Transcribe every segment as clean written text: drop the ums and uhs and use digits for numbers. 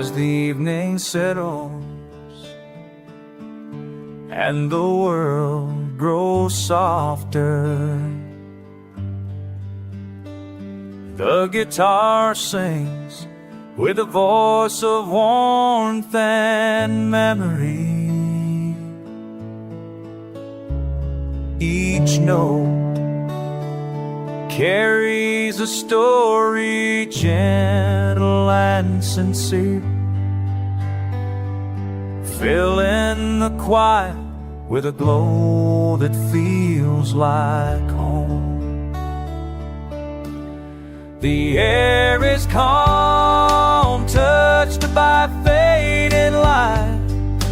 As the evening settles and the world grows softer, the guitar sings with a voice of warmth and memory. Each note carries a story, gentle and sincere, filling the quiet with a glow that feels like home. The air is calm, touched by fading light,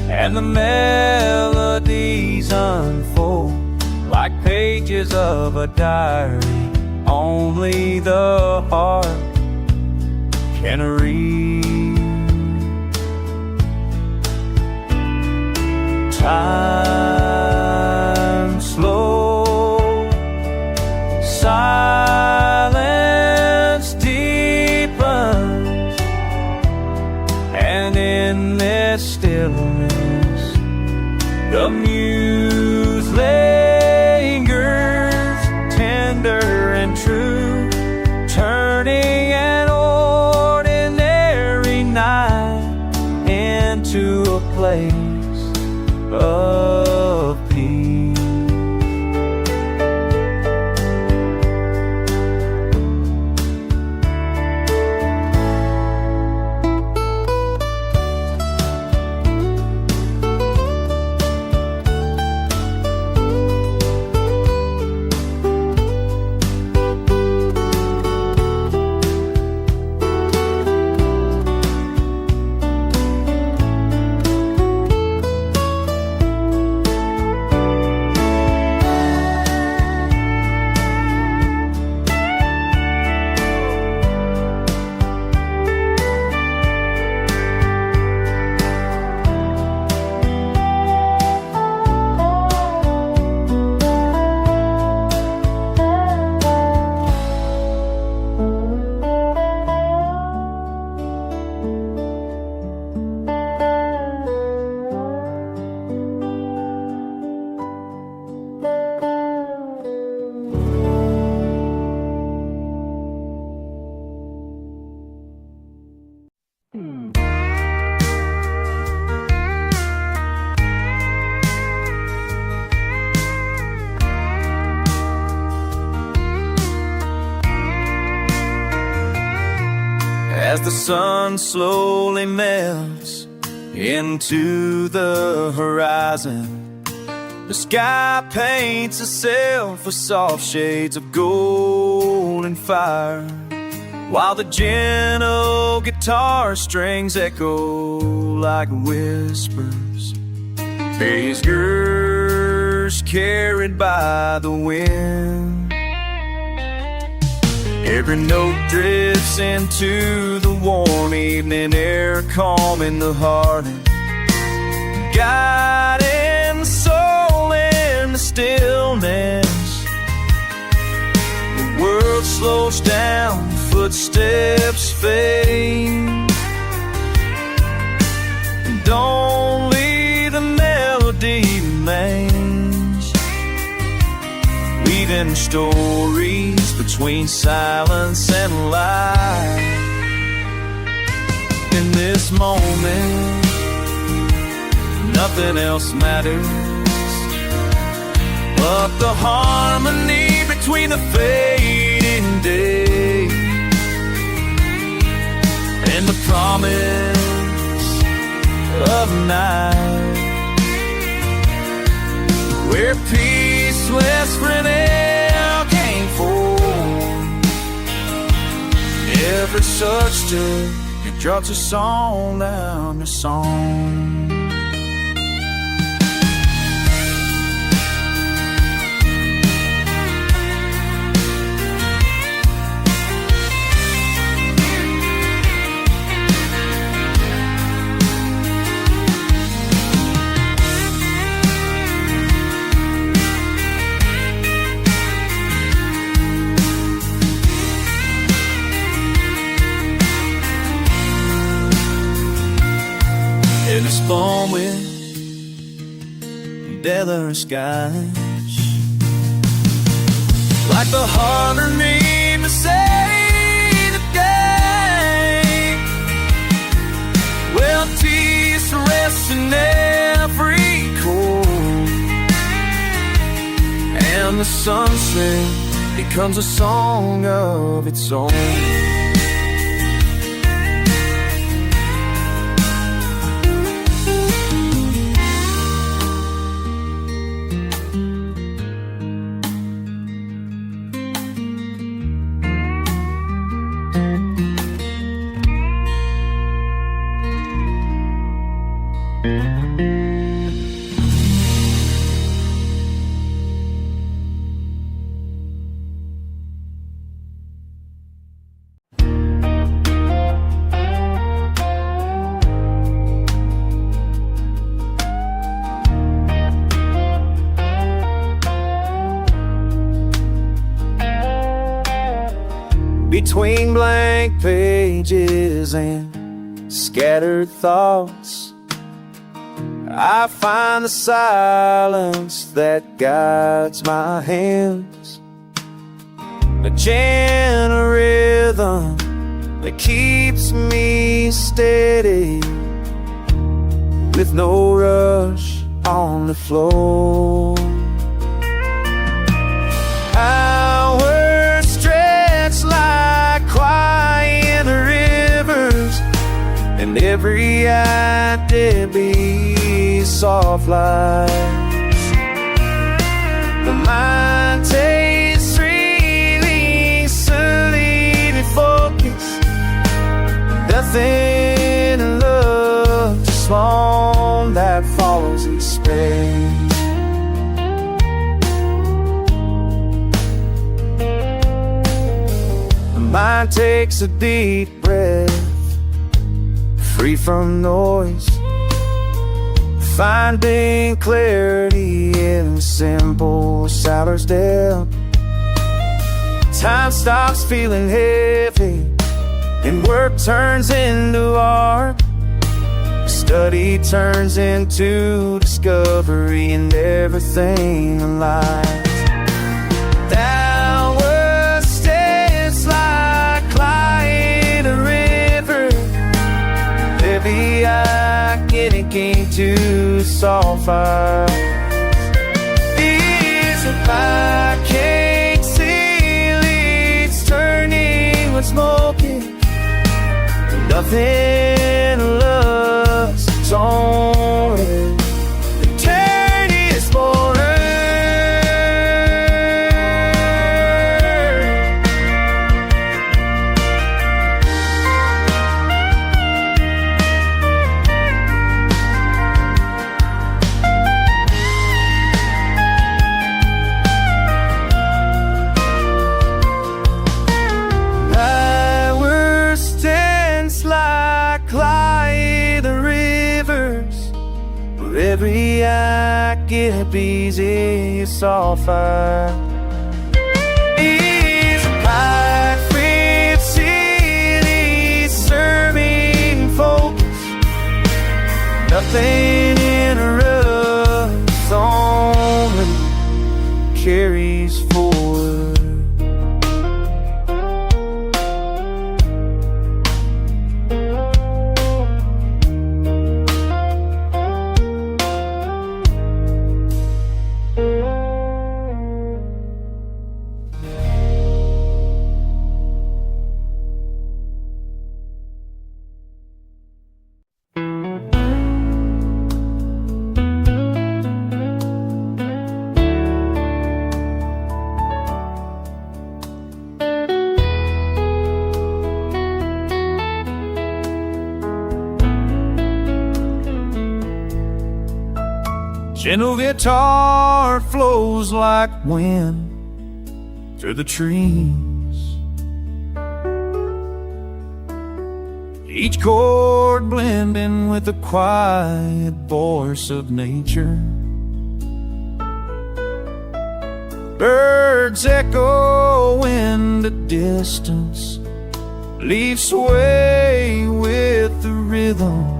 and the melodies unfold like pages of a diary only the heart can read. Time slow, silence deepens, and in this stillness the muse lingers, tender and true, turning an ordinary night into a place of peace. As the sun slowly melts into the horizon, the sky paints itself with soft shades of gold and fire, while the gentle guitar strings echo like whispers, fingers carried by the wind. Every note drifts into the warm evening air, calming the heart and guiding the soul in the stillness. The world slows down, footsteps fade, and only the melody remains, weaving stories between silence and light. In this moment, nothing else matters but the harmony between the fading day and the promise of night, where peace, whispering air came forth. Every such day, it drops a song down the song. stellar skies. Like the harmony to say the day, well, peace rests in every chord, and the sunset becomes a song of its own. Between blank pages and scattered thoughts, I find the silence that guides my hands, a gentle rhythm that keeps me steady, with no rush on the floor. Hours stretch like quiet rivers, and every idea be soft lights. The mind takes freely, solely focus. Nothing in love, just song that follows in space. The mind takes a deep breath, free from noise, finding clarity in simple silence depth. Time stops feeling heavy, and work turns into art. Study turns into discovery, and everything aligns. Downward steps like Clyde a river, heavy I getting came to soft eyes. These are my cake leads turning when smoking. Nothing loves its own. Eternity is born. Every eye get busy, it's all fine. These are my favorite cities, serving focus. Nothing interrupts, only carries forward. Gentle guitar flows like wind through the trees, each chord blending with the quiet voice of nature. Birds echo in the distance, leaves sway with the rhythm,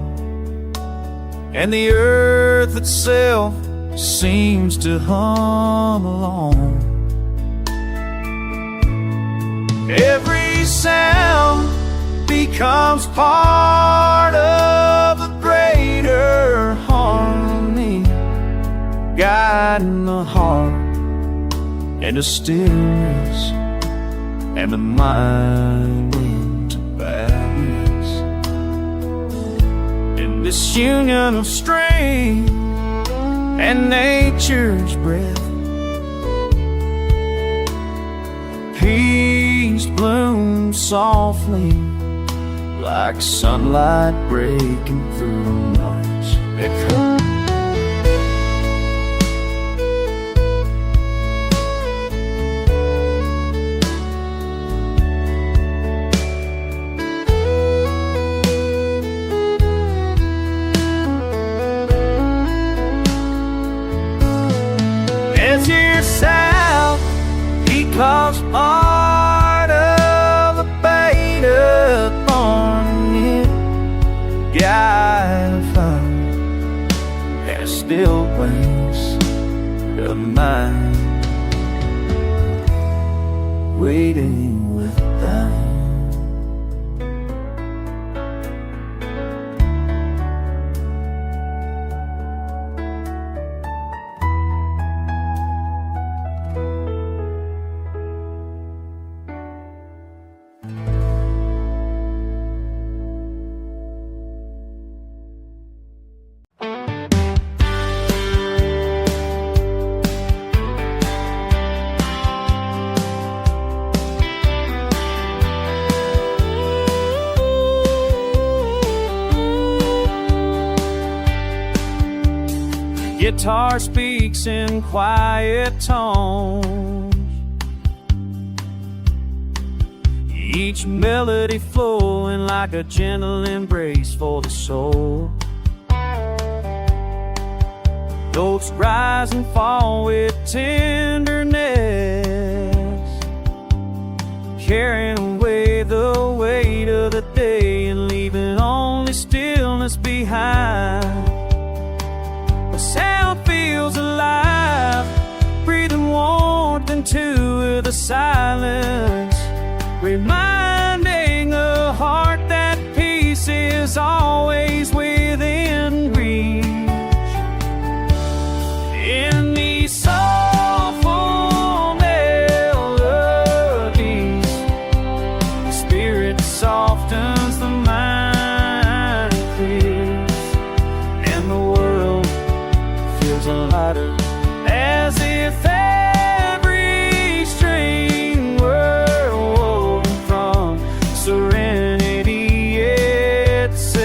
and the earth itself seems to hum along. Every sound becomes part of a greater harmony, guiding the heart into stillness and the mind into balance. In this union of strength and nature's breath, peace blooms softly like sunlight breaking through night's echo. As your sound becomes part of the bait upon it, guide a fire and still ways of mind, waiting with thine. Guitar speaks in quiet tones, each melody flowing like a gentle embrace for the soul. Notes rise and fall with tenderness, carrying away the weight of the day and leaving only stillness behind. The sound feels alive, breathing warmth into the silence, reminding a heart that peace is always within reach. In these soulful melodies, the spirit softens the mind clears, and the world feels lighter, as if every string were woven from serenity itself.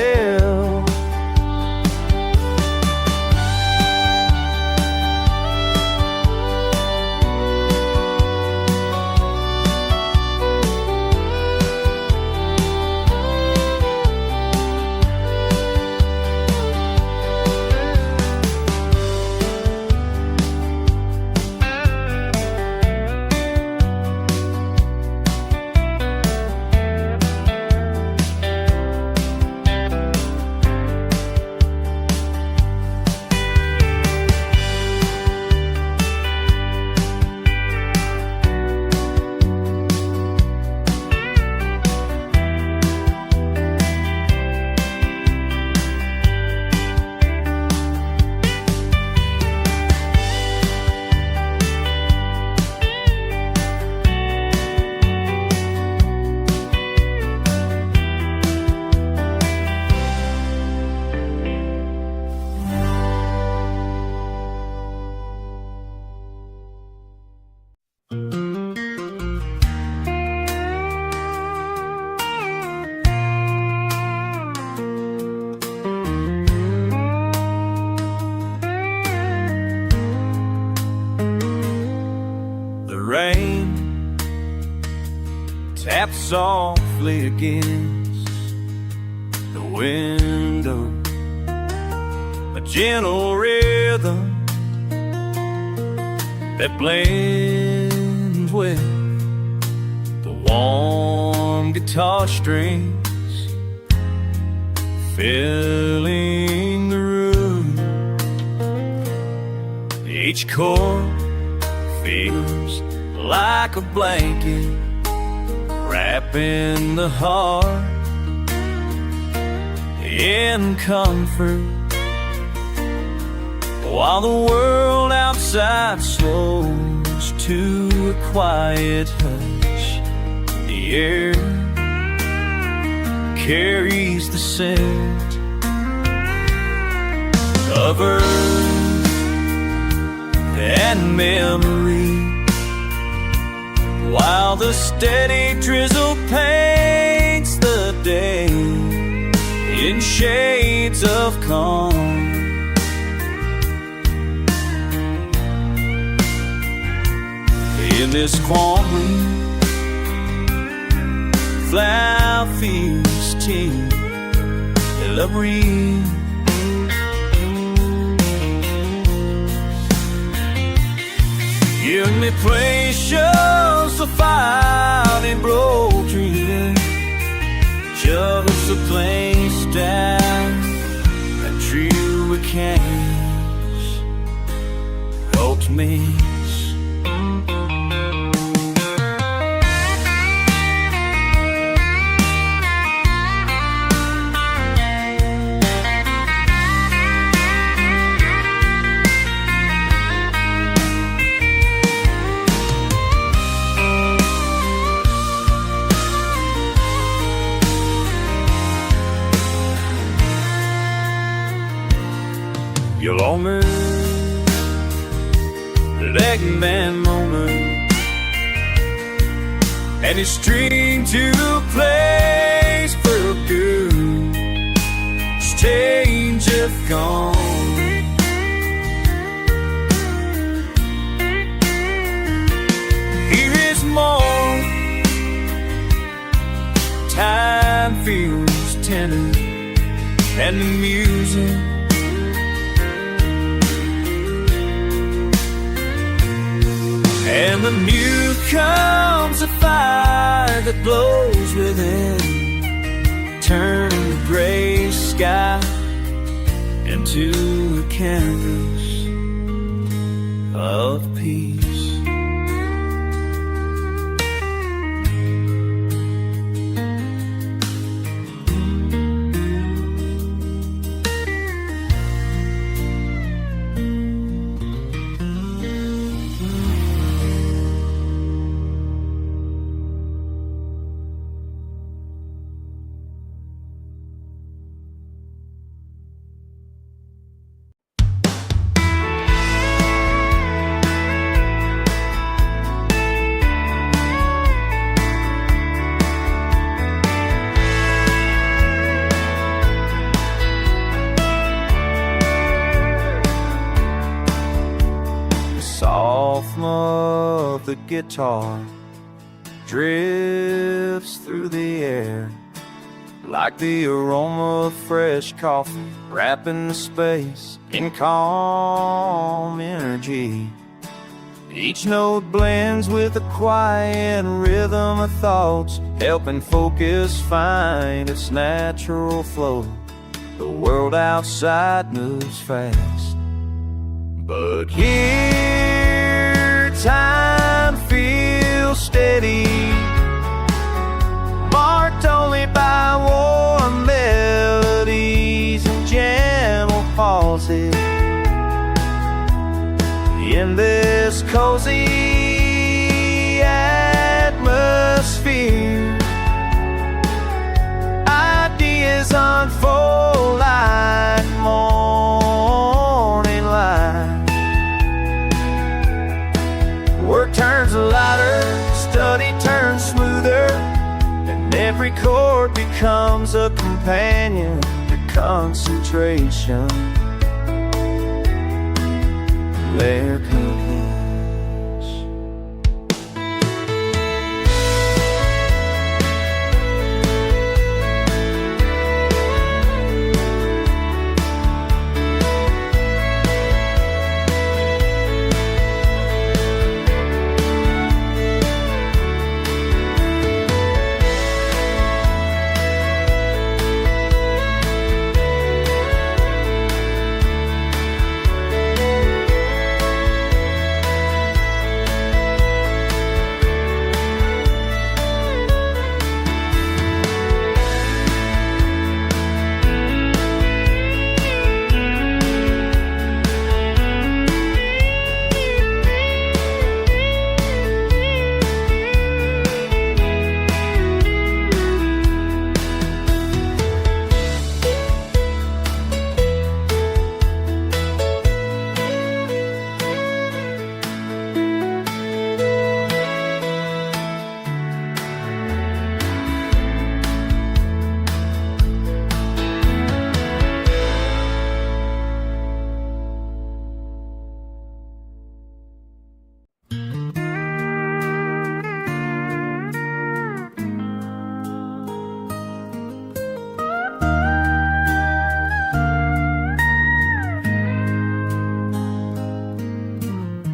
Rain taps softly against the window, a gentle rhythm that blends with the warm guitar strings, filling the room. Each chord feels like a blanket wrapping the heart in comfort, while the world outside slows to a quiet hush. The air carries the scent of earth and memory, while the steady drizzle paints the day in shades of calm. In this quandary, flower feels tea, la breeze. Give me patience to find in broken, just a place down and true canvas helped me. You'll almost let man moment and it's string to a place for good. Change of gone. Here is more. Time feels tender and the music and the new comes a fire that blows within. Turn the gray sky into a canvas of peace. Of the guitar drifts through the air like the aroma of fresh coffee, wrapping the space in calm energy. Each note blends with a quiet rhythm of thoughts, helping focus find its natural flow. The world outside moves fast, but here time feels steady, marked only by warm melodies and gentle pauses. In this cozy atmosphere, ideas unfold like morning light. Work turns lighter, study turns smoother, and every chord becomes a companion to concentration. There comes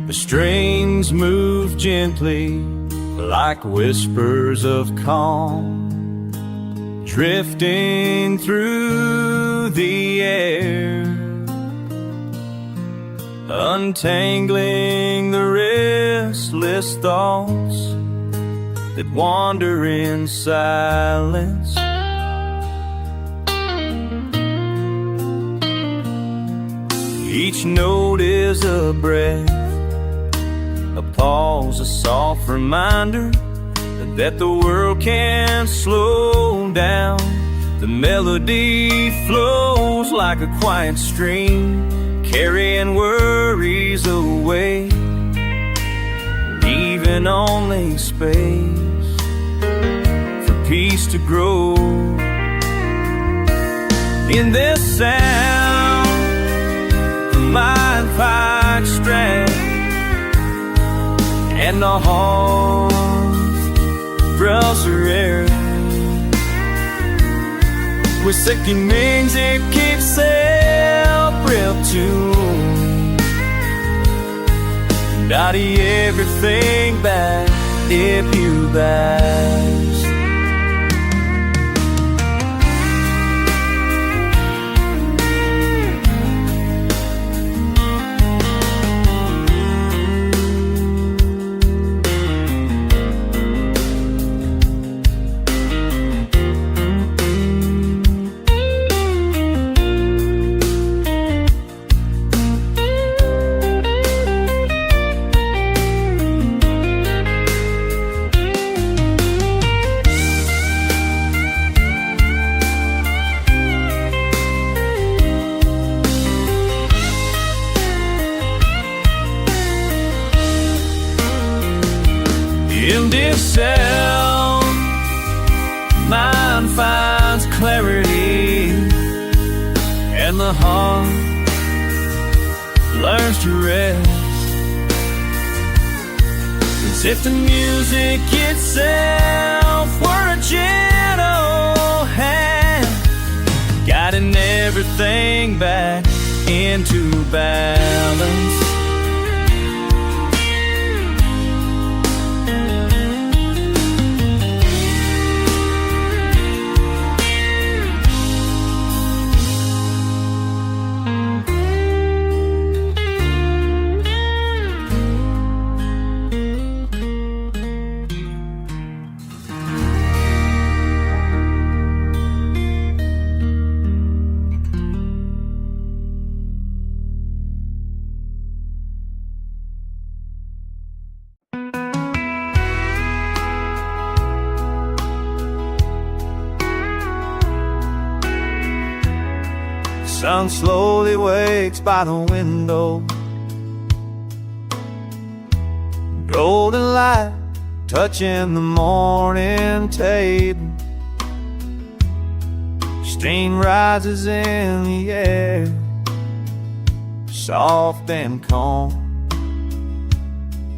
The strings move gently like whispers of calm, drifting through the air, untangling the restless thoughts that wander in silence. Each note is a breath, a pause, a soft reminder that the world can slow down. The melody flows like a quiet stream, carrying worries away, leaving only space for peace to grow. In this sound, the mind finds strength, and the heart draws her air. With sinking wings it keeps self-real tune. Daddy, everything back if you ask. In this sound, mind finds clarity, and the heart learns to rest, as if the music itself were a gentle hand, guiding everything back into balance. Sun slowly wakes by the window, golden light touching the morning table. Steam rises in the air, soft and calm,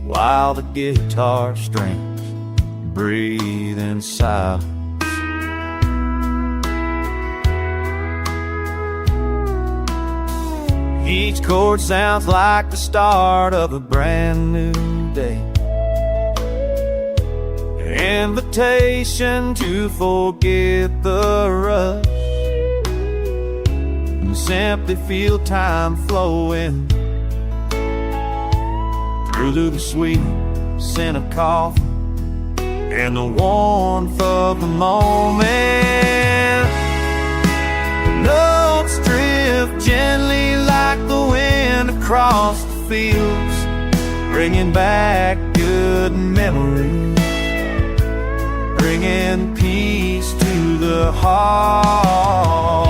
while the guitar strings breathe in silence. Each chord sounds like the start of a brand new day, an invitation to forget the rush and simply feel time flowing through the sweet scent of coffee and the warmth of the moment. The notes drift gently like the wind across the fields, bringing back good memories, bringing peace to the heart.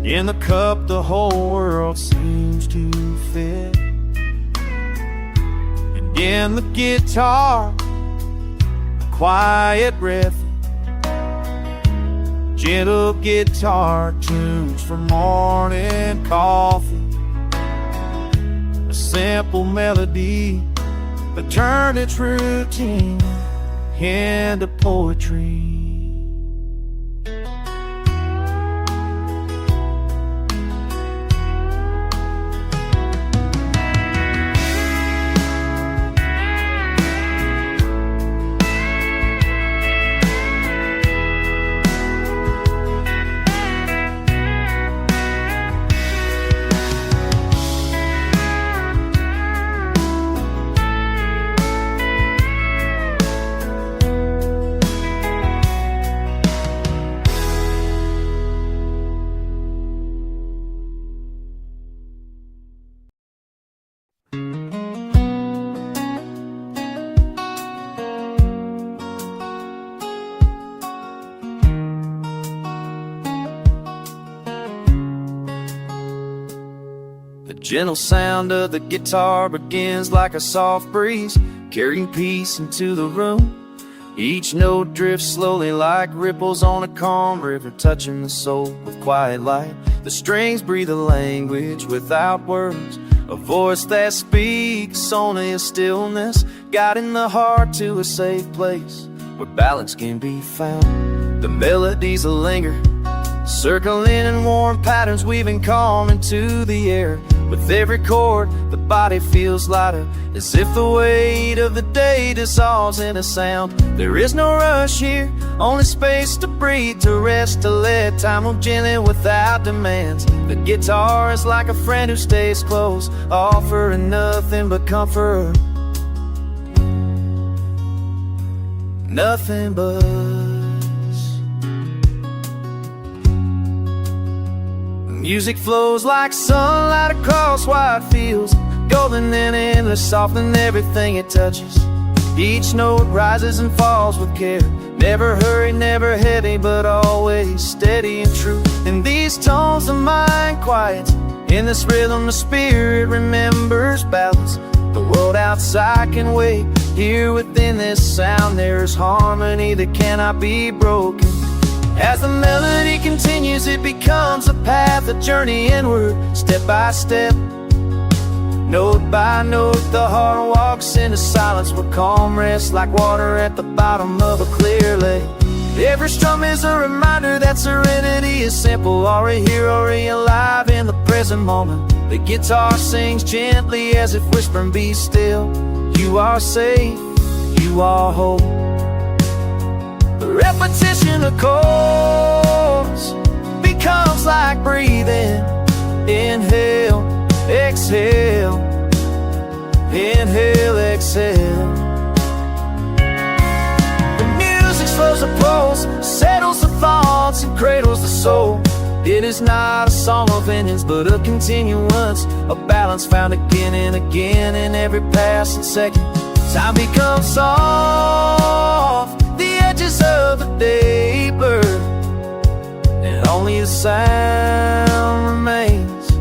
In the cup the whole world seems to fit, and in the guitar a quiet riff, gentle guitar tunes for morning coffee, a simple melody that turned its routine into poetry. The gentle sound of the guitar begins like a soft breeze, carrying peace into the room. Each note drifts slowly like ripples on a calm river, touching the soul with quiet light. The strings breathe a language without words, a voice that speaks only a stillness, guiding the heart to a safe place where balance can be found. The melodies will linger, circling in warm patterns, weaving calm into the air. With every chord, the body feels lighter, as if the weight of the day dissolves in a sound. There is no rush here, only space to breathe, to rest, to let time move gently without demands. The guitar is like a friend who stays close, offering nothing but comfort, nothing but music flows like sunlight across wide fields, golden and endless, softening everything it touches. Each note rises and falls with care, never hurried, never heavy, but always steady and true. In these tones the mind quiets, in this rhythm the spirit remembers balance. The world outside can wait, here within this sound there is harmony that cannot be broken. As the melody continues, it becomes a path, a journey inward, step by step, note by note. The heart walks into silence where calm rests like water at the bottom of a clear lake. Every strum is a reminder that serenity is simple, already here, already alive in the present moment. The guitar sings gently as if whispering, be still, you are safe, you are whole. The repetition of chords becomes like breathing. Inhale, exhale, inhale, exhale. The music slows the pulse, settles the thoughts, and cradles the soul. It is not a song of endings, but a continuance, a balance found again and again in every passing second. Time becomes soft, the edges of the day blur, and only the sound remains,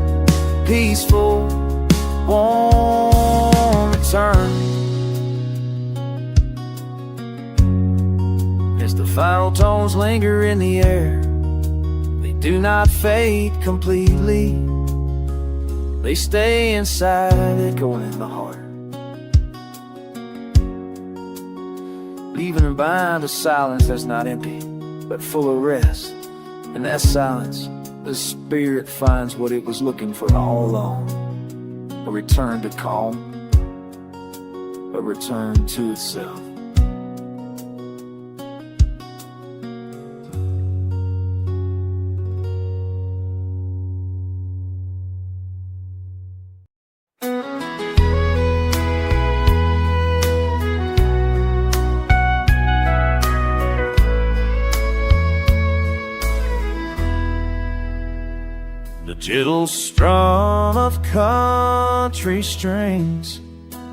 peaceful, warm, returning. As the final tones linger in the air, they do not fade completely, they stay inside, echoing in the heart, leaving behind a silence that's not empty, but full of rest. In that silence, the spirit finds what it was looking for all along. A return to calm, a return to itself. The gentle strum of country strings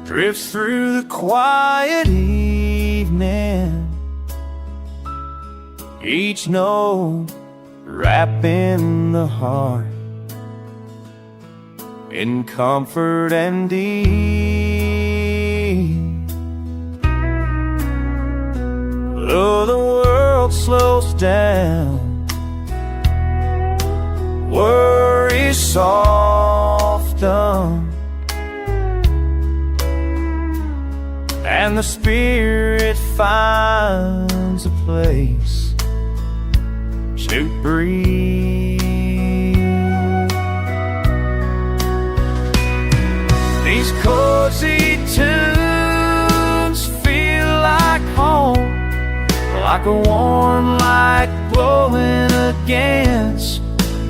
drifts through the quiet evening, each note wrapping the heart in comfort and ease. before the world slows down. Worry soften, and the spirit finds a place to breathe. These cozy tunes feel like home, like a warm light glowing against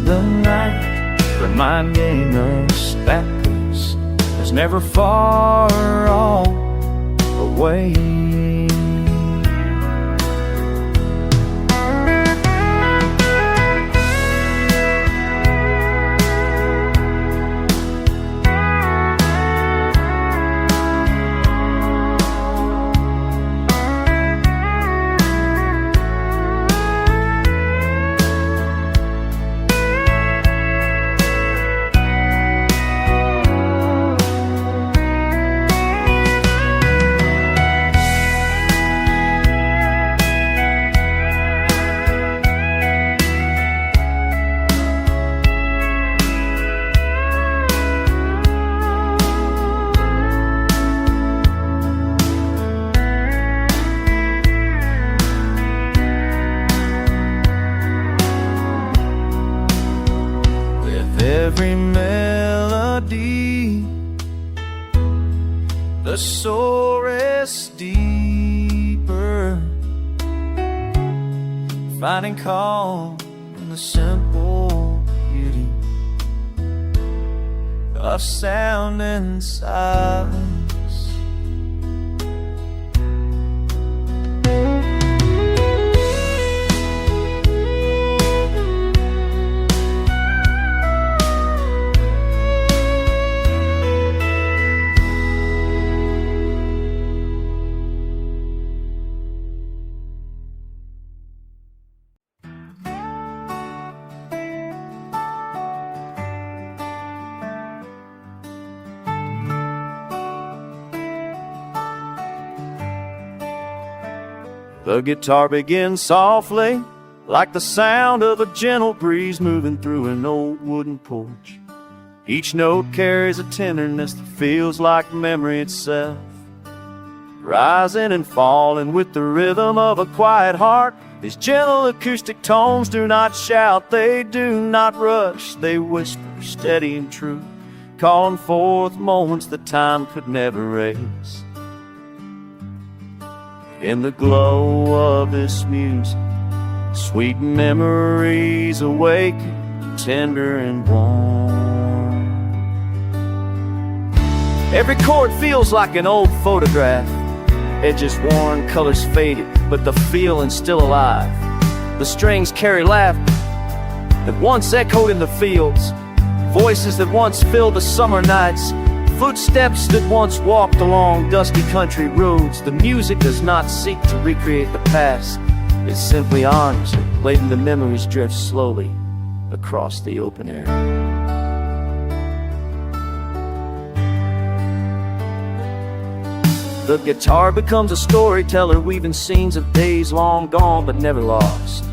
the night, reminding us that peace is never far off away. Every melody, the soul rests deeper, finding calm in the simple beauty of sound and silence. The guitar begins softly, like the sound of a gentle breeze moving through an old wooden porch. Each note carries a tenderness that feels like memory itself, rising and falling with the rhythm of a quiet heart. These gentle acoustic tones do not shout, they do not rush, they whisper steady and true, calling forth moments that time could never erase. In the glow of this music, sweet memories awaken, tender and warm. Every chord feels like an old photograph, edges worn, colors faded, but the feeling's still alive. The strings carry laughter that once echoed in the fields, voices that once filled the summer nights, footsteps that once walked along dusty country roads. The music does not seek to recreate the past, it simply honors it, letting the memories drift slowly across the open air. The guitar becomes a storyteller, weaving scenes of days long gone but never lost.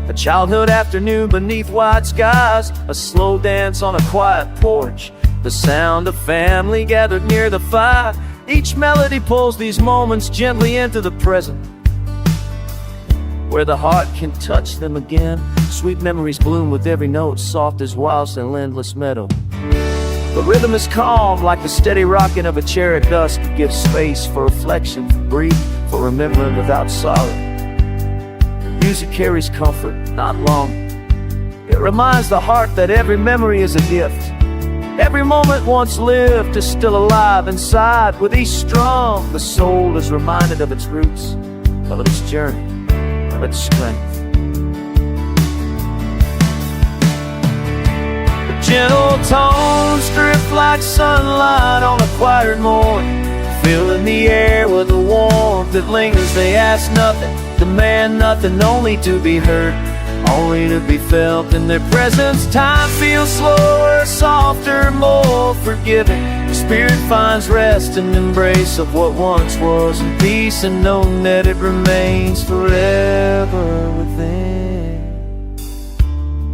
A childhood afternoon beneath wide skies, a slow dance on a quiet porch, the sound of family gathered near the fire. Each melody pulls these moments gently into the present, where the heart can touch them again. Sweet memories bloom with every note, soft as wilds and endless meadow. The rhythm is calm, like the steady rocking of a chair at dusk. It gives space for reflection, for breathing, for remembering without sorrow. Music carries comfort, not long. It reminds the heart that every memory is a gift. Every moment once lived is still alive inside. With each strum, the soul is reminded of its roots, of its journey, of its strength. The gentle tones drift like sunlight on a quiet morning, filling the air with a warmth that lingers. They ask nothing, demand nothing, only to be heard. only to be felt in their presence. Time feels slower, softer, more forgiving. The spirit finds rest in embrace of what once was, and peace in knowing that it remains forever within.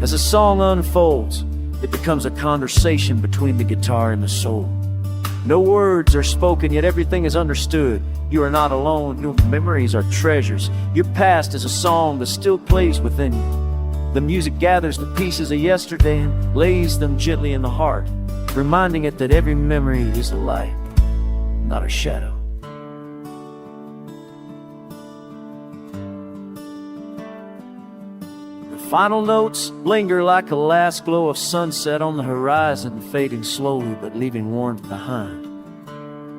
As a song unfolds, it becomes a conversation between the guitar and the soul. No words are spoken, yet everything is understood. You are not alone, your memories are treasures. Your past is a song that still plays within you. The music gathers the pieces of yesterday and lays them gently in the heart, reminding it that every memory is a light, not a shadow. The final notes linger like a last glow of sunset on the horizon, fading slowly but leaving warmth behind.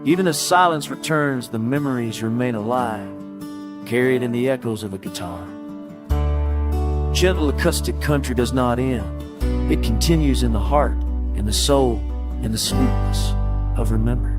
Even as silence returns, the memories remain alive, carried in the echoes of a guitar. Gentle acoustic country does not end. It continues in the heart, in the soul, in the sweetness of remembering.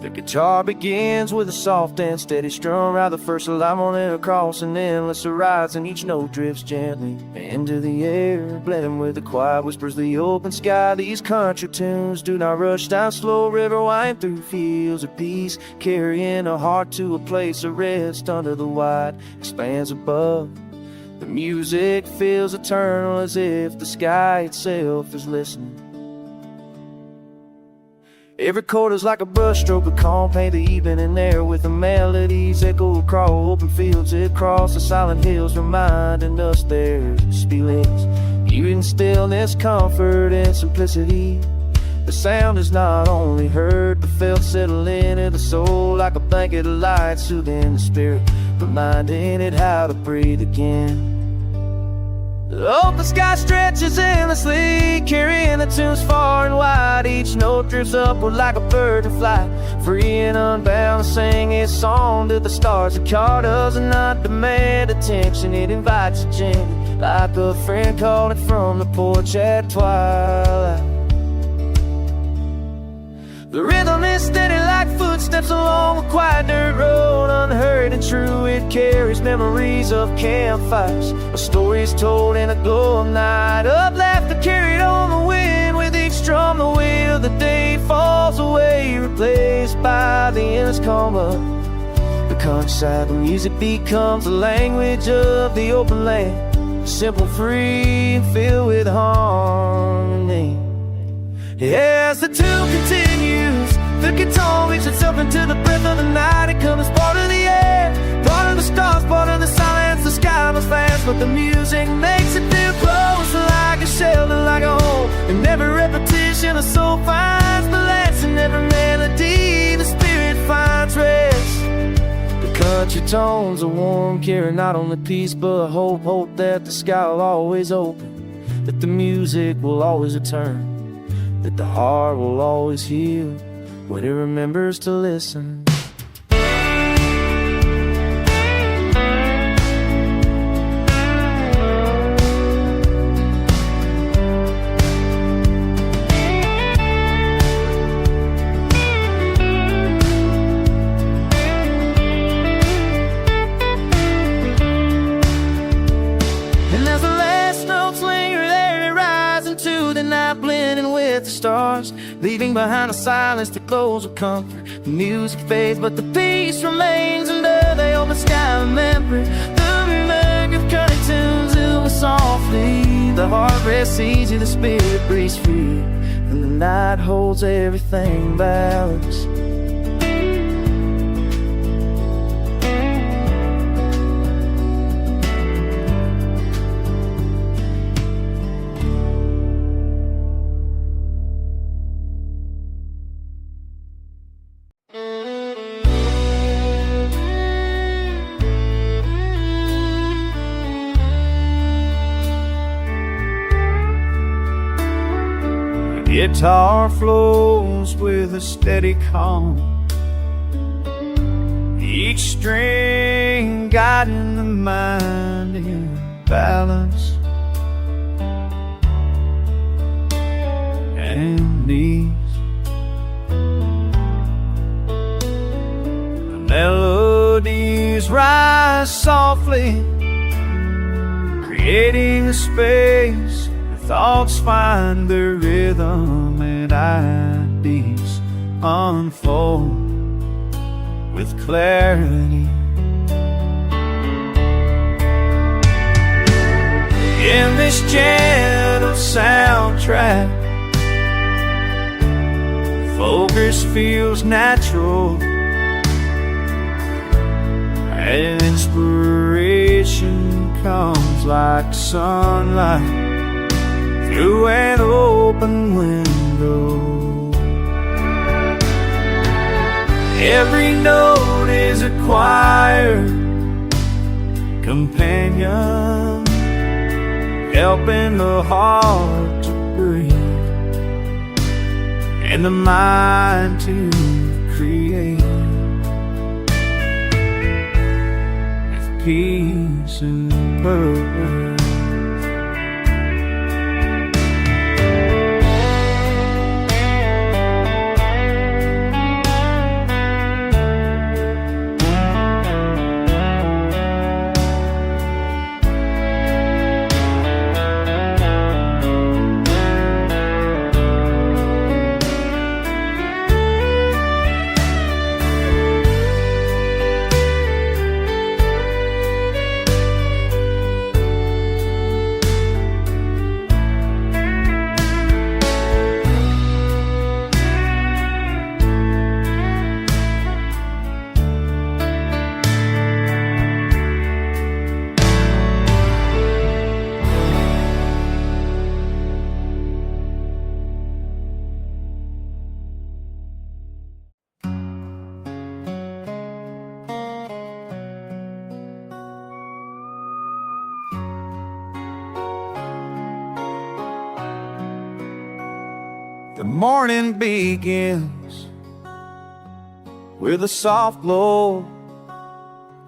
The guitar begins with a soft and steady strum, rather first a line on it across an endless horizon. Each note drifts gently into the air, blending with the quiet whispers of the open sky. These country tunes do not rush down slow river, wind through fields of peace, carrying a heart to a place of rest under the wide expanse above. The music feels eternal, as if the sky itself is listening. Every chord is like a brushstroke of calm, paint the evening air with the melodies echo across open fields, across the silent hills, reminding us there's feelings, even stillness, comfort, and simplicity. The sound is not only heard but felt, settling into the soul like a blanket of light, soothing the spirit, reminding it how to breathe again. The open sky stretches endlessly, carrying the tunes far and wide. Each note drifts upward like a bird in flight, free and unbound to sing its song to the stars. The car does not demand attention, it invites you gently, like a friend calling from the porch at twilight. The rhythm is steady like footsteps along a quiet dirt road, unhurried and true. It carries memories of campfires, a story is told in a glow of night, of laughter carried on the wind. With each drum the weight of the day falls away, replaced by the endless calm of the countryside. The music becomes the language of the open land, simple, free, and filled with harmony. As the tune continues, the guitar weaves itself into the breath of the night. It becomes part of the air, part of the stars, part of the silence. The sky must fast, but the music makes it feel close, like a shelter, like a home. In every repetition, the soul finds balance. In every melody, the spirit finds rest. The country tones are warm, carry not only peace but hope. Hope that the sky will always open, that the music will always return, that the heart will always heal when it remembers to listen. And as the last notes linger there, they rise into the night, blending with the stars, leaving behind a silence that glows with comfort. The music fades, but the peace remains under the open sky. Remember the remake of country tunes, it was softly. The heart rests easy, the spirit breathes free, and the night holds everything balanced. Guitar flows with a steady calm, each string guiding the mind in balance and ease. The melodies rise softly, creating a space where thoughts find their rhythm and ideas unfold with clarity. In this gentle soundtrack, focus feels natural, and inspiration comes like sunlight through an open window. Every note is a choir companion, helping the heart to breathe and the mind to create with peace and purpose. The morning begins with a soft glow,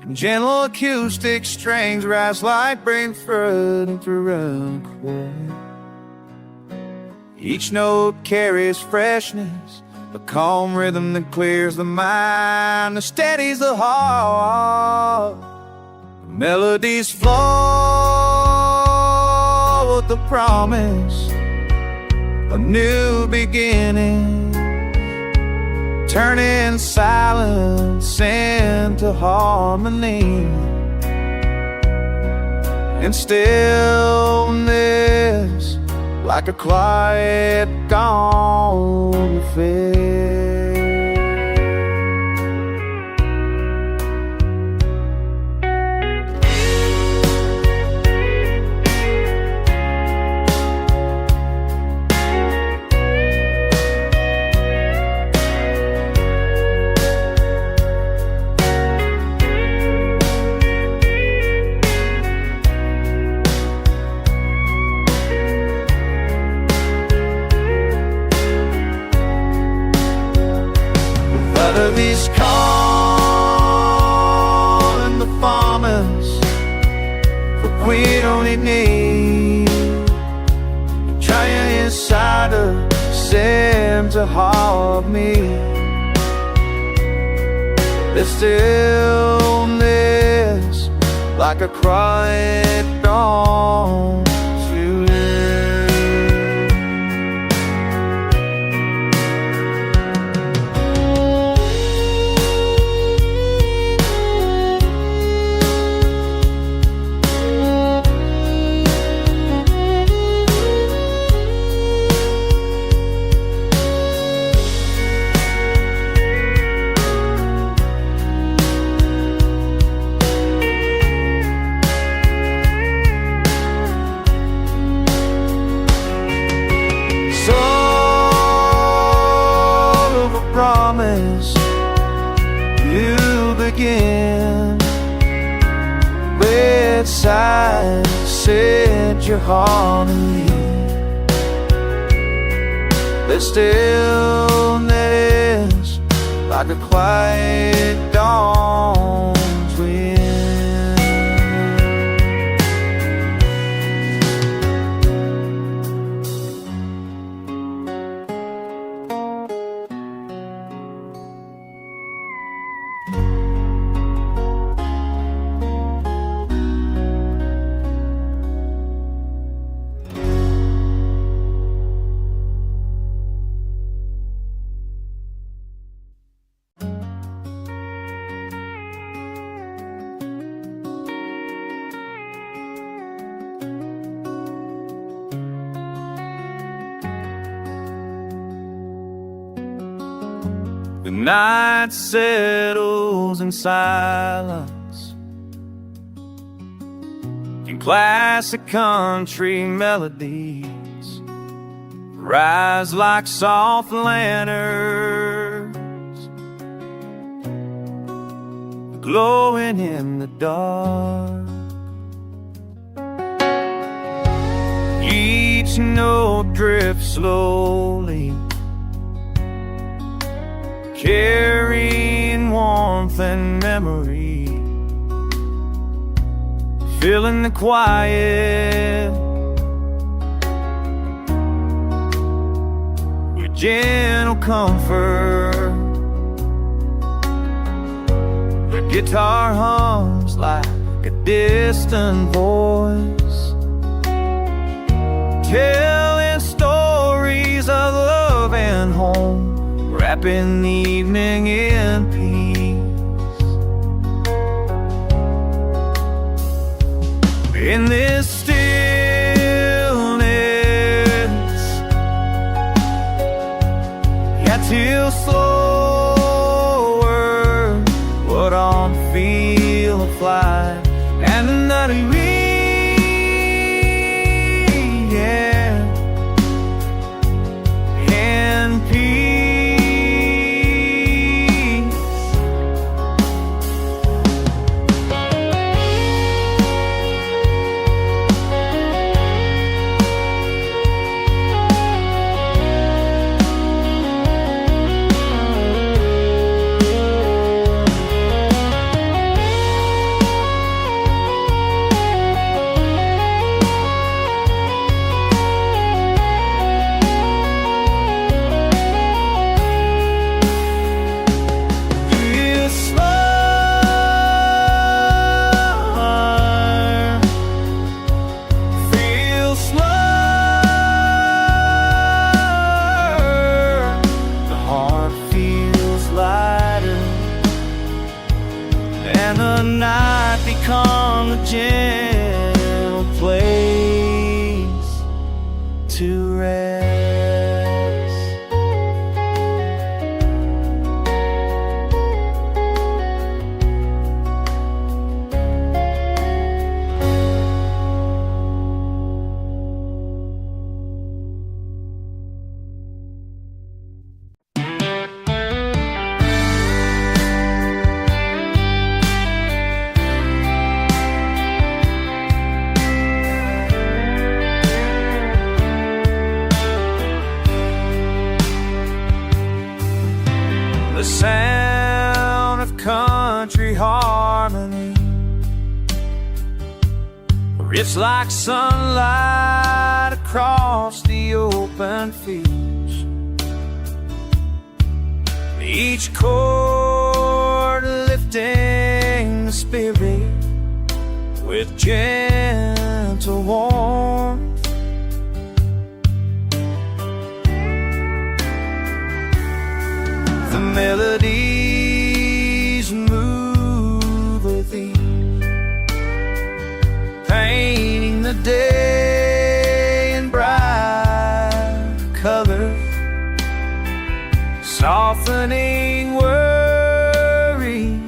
and gentle acoustic strings rise like brain fruit into a chord. Each note carries freshness, a calm rhythm that clears the mind, that steadies the heart. The melodies flow with the promise a new beginning, turning silence into harmony, and stillness like a quiet gone affair. Melodies calling the farmers, but we only need trying inside of seem to harmony. There's stillness like a quiet dawn to you begin bedside, set your harmony. The stillness like like a quiet dawn's wind. The night settles in silence, and classic country melodies rise like soft lanterns, glowing in the dark. Each note drifts slowly, carrying warmth and memory, filling the quiet with gentle comfort. The guitar hums like a distant voice, telling stories of love and home, wrapping the evening in peace. In this stillness, yet till slower, what on the field of flight, and another and peace. And the night become a gentle place to rest. The sound of country harmony, it's like sunlight across the open fields. Each chord lifting the spirit with gentle warmth. The melodies move with ease, painting the day in bright colors, softening worry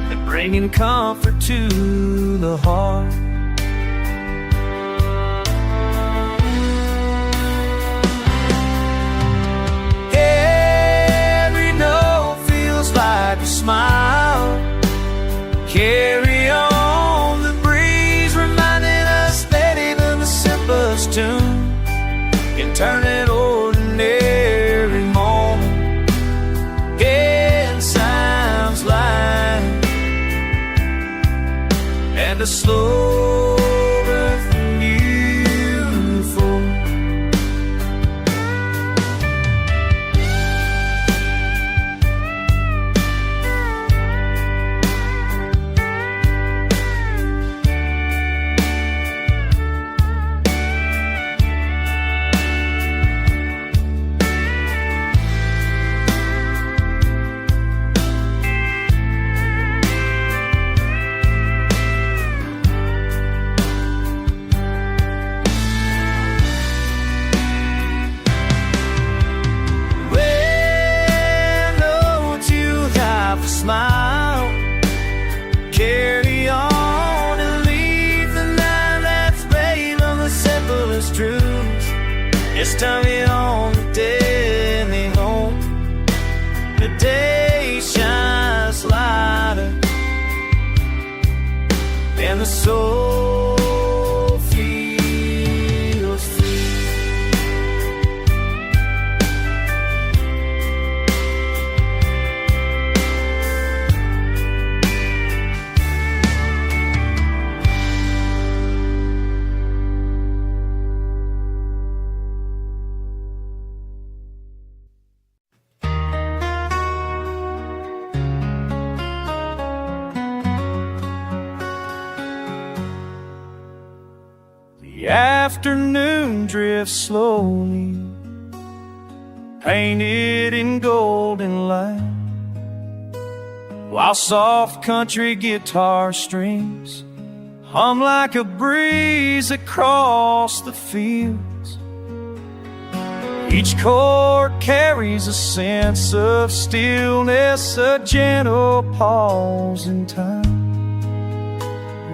and bringing comfort to the heart. Like a smile, carry on the breeze, reminding us that even the simplest tune can turn an ordinary moment It's time to get on the daily home. The day shines lighter, and the soul feels free. The afternoon drifts slowly, painted in golden light, while soft country guitar strings hum like a breeze across the fields. Each chord carries a sense of stillness, a gentle pause in time,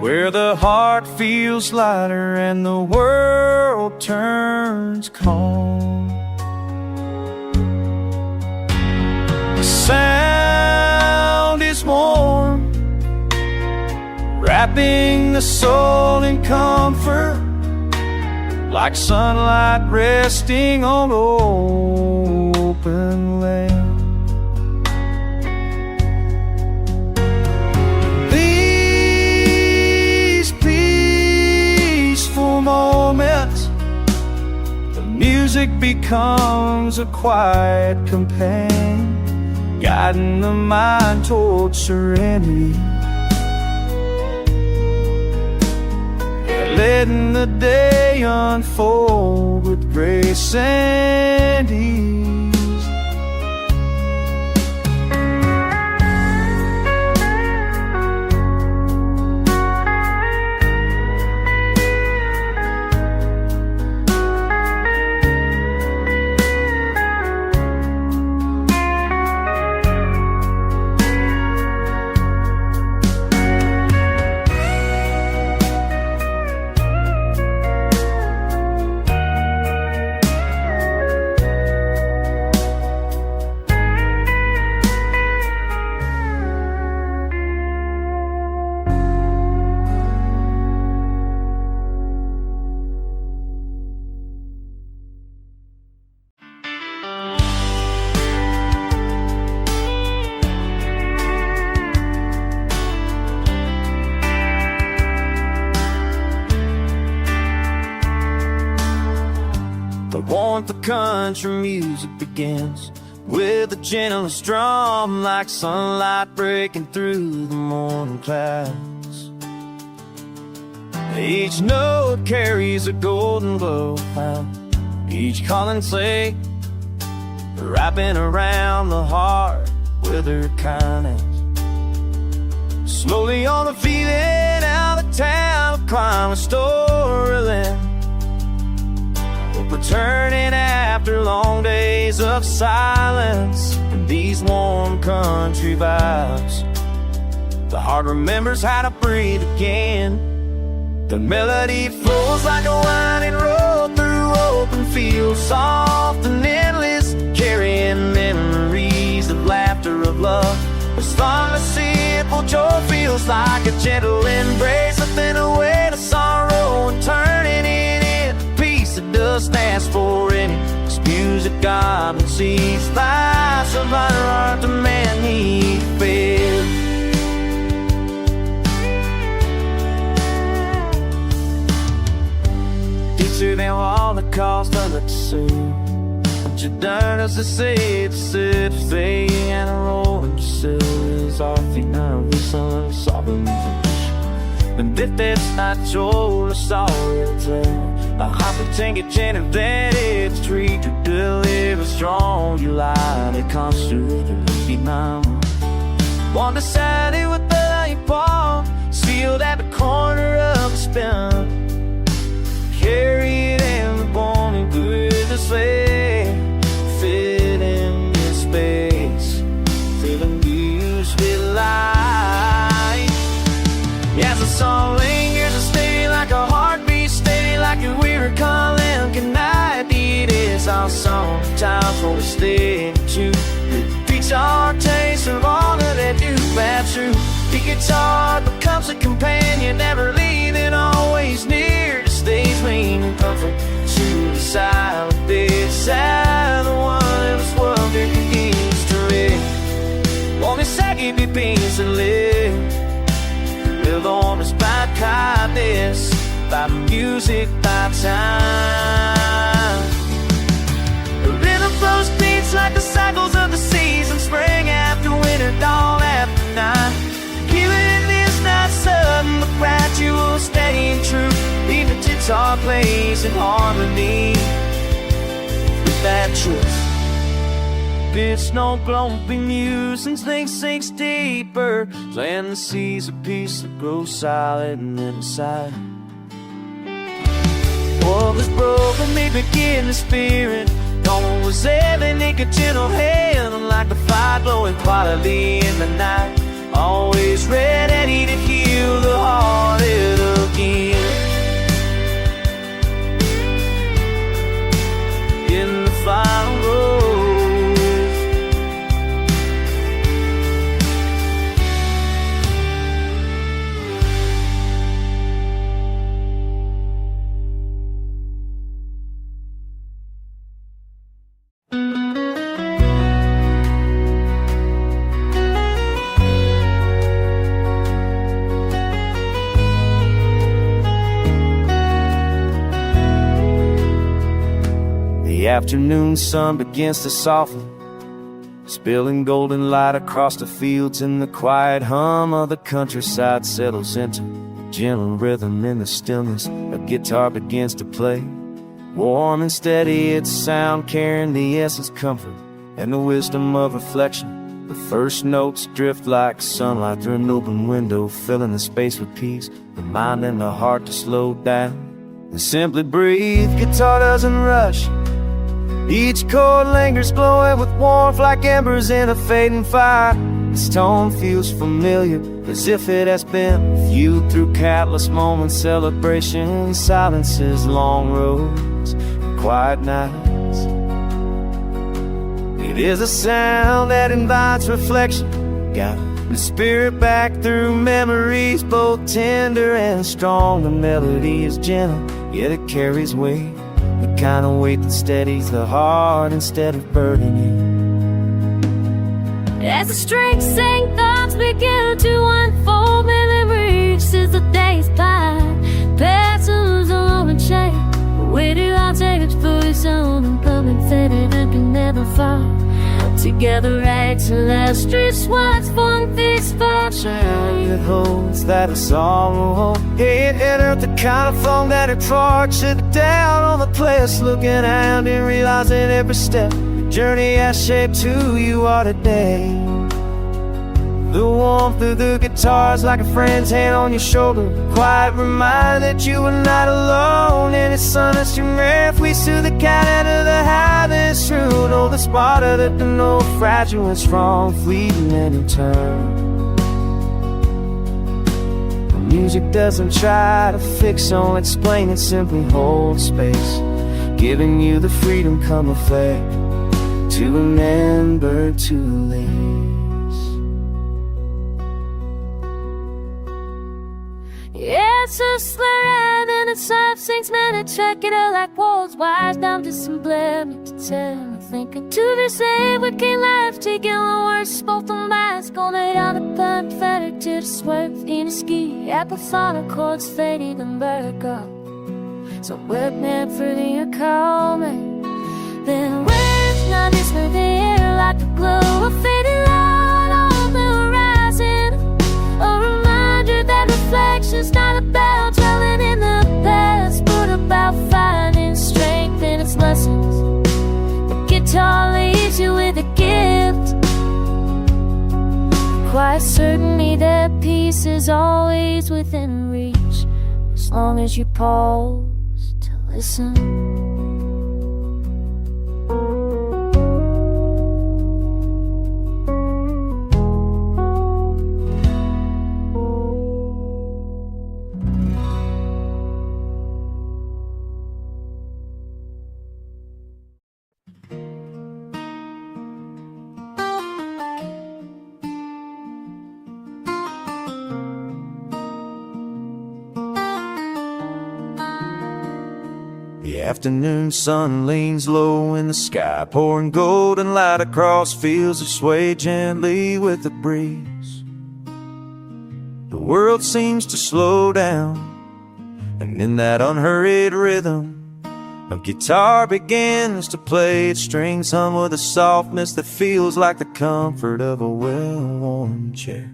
where the heart feels lighter and the world turns calm. The sound is warm, wrapping the soul in comfort, like sunlight resting on open land. Moments, the music becomes a quiet companion, guiding the mind towards serenity, letting the day unfold with grace and ease. The warmth of country music begins with a gentlest drum, like sunlight breaking through the morning clouds. Each note carries a golden glow, each calling say, wrapping around the heart with her kindness. Slowly on the feeling out of town, we'll climb a storyline, returning after long days of silence in these warm country vibes. The heart remembers how to breathe again. The melody flows like a winding road through open fields, soft and endless, carrying memories of laughter, of love. As long as simple joy feels like a gentle embrace, lifting away the sorrow and turning it into peace that doesn't ask for any. This music God and sees life's a lighter heart the man he fed. Deeper than all the cost of it to see. What you done as they say, it's said to say, and a rolling is our feet now, we sun sobbing. Men dette snart all sorry to tell. I have to take a chance and that it's true to deliver strong. You lie, it comes through the feet now. One decided with the light ball, sealed at the corner of the spin. Carry it in the morning with the sleigh, fit in this space, feeling used with light. As the song lingers, steady like a heartbeat, steady like we were calling goodnight. The style song, times for listening to. It beats our taste for longer than you, that's true. The guitar becomes a companion, never leaving, always near to stay clean and comfort. To the silent bedside, the one in this world that begins to read. Only second be beings to live. Live on us by kindness, by music, by time. The rhythm flows beats like the cycles of the seasons, spring after winter, dawn after night. Healing is not sudden, but gradual, steady and true. Even the guitar plays in harmony with that truth. It's no grumpy musings, things sinks deeper. Plant the seeds of peace that grow silent inside. What was broken may begin the spirit. Don't was ever make a gentle hand, like the fire glowing quietly in the night. Always ready to heal the hearted again. In the final road. The afternoon sun begins to soften, spilling golden light across the fields, and the quiet hum of the countryside settles into a gentle rhythm in the stillness. A guitar begins to play, warm and steady its sound, carrying the essence, comfort, and the wisdom of reflection. The first notes drift like sunlight through an open window, filling the space with peace, reminding the heart to slow down and simply breathe. Guitar doesn't rush, each chord lingers, glowing with warmth like embers in a fading fire. Its tone feels familiar, as if it has been viewed through countless moments. Celebration, silences, long roads, quiet nights. It is a sound that invites reflection, guiding the spirit back through memories, both tender and strong. The melody is gentle, yet it carries weight, the kind of weight that steadies the heart instead of burdening it. As the strings sing, thoughts begin to unfold, memory reaches the days by, passes along a chain. Where do I take its voice on and public faded and can never fall? Together right to last, streets wide form this fortune. It holds that it's all. Hey, it entered the kind of phone that it torched it down on the place, looking out and realizing every step the journey has shaped who you are today. The warmth of the guitar's like a friend's hand on your shoulder, quiet reminder that you are not alone. And it's sun that's your breath, we to the cat out of the high that's true. Know the smarter that the know fragile and strong, fleeting and in turn. The music doesn't try to fix, or explain, it simply holds space, giving you the freedom come effect to remember to live. Yeah, it's a slide and it's soft sinks, man, I check it out like walls, wires down to some blame to tell. I'm thinking to be saved, we can't laugh together, worse, both the minds, going down the pun, feather to the swerve in a ski, apathonic chords fading and burg up. So work man for the call me, then where's not this for the air like the glow of fading light on the horizon. A reminder that reflection's not about dwelling in the past, but about finding strength in its lessons. The guitar leaves you with a gift, quite certainly that peace is always within reach, as long as you pause to listen. The afternoon sun leans low in the sky, pouring golden light across fields that sway gently with the breeze. The world seems to slow down, and in that unhurried rhythm, a guitar begins to play. Its strings hum with a softness that feels like the comfort of a well-worn chair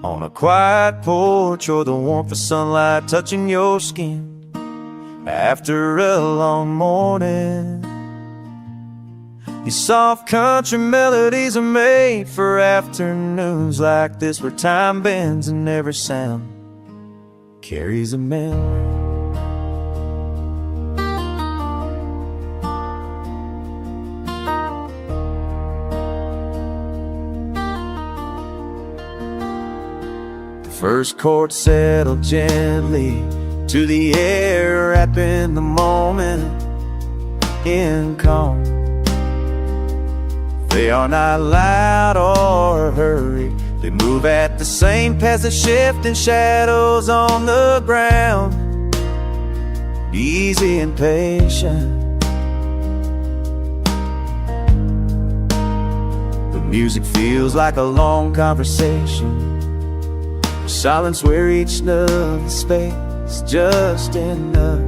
on a quiet porch, or the warmth of sunlight touching your skin after a long morning. These soft country melodies are made for afternoons like this, where time bends and every sound carries a memory. The first chord settled gently to the air, wrapping the moment in calm. They are not loud or hurried, they move at the same pace as shifting shadows on the ground, easy and patient. The music feels like a long conversation, silence where each note is space is just enough,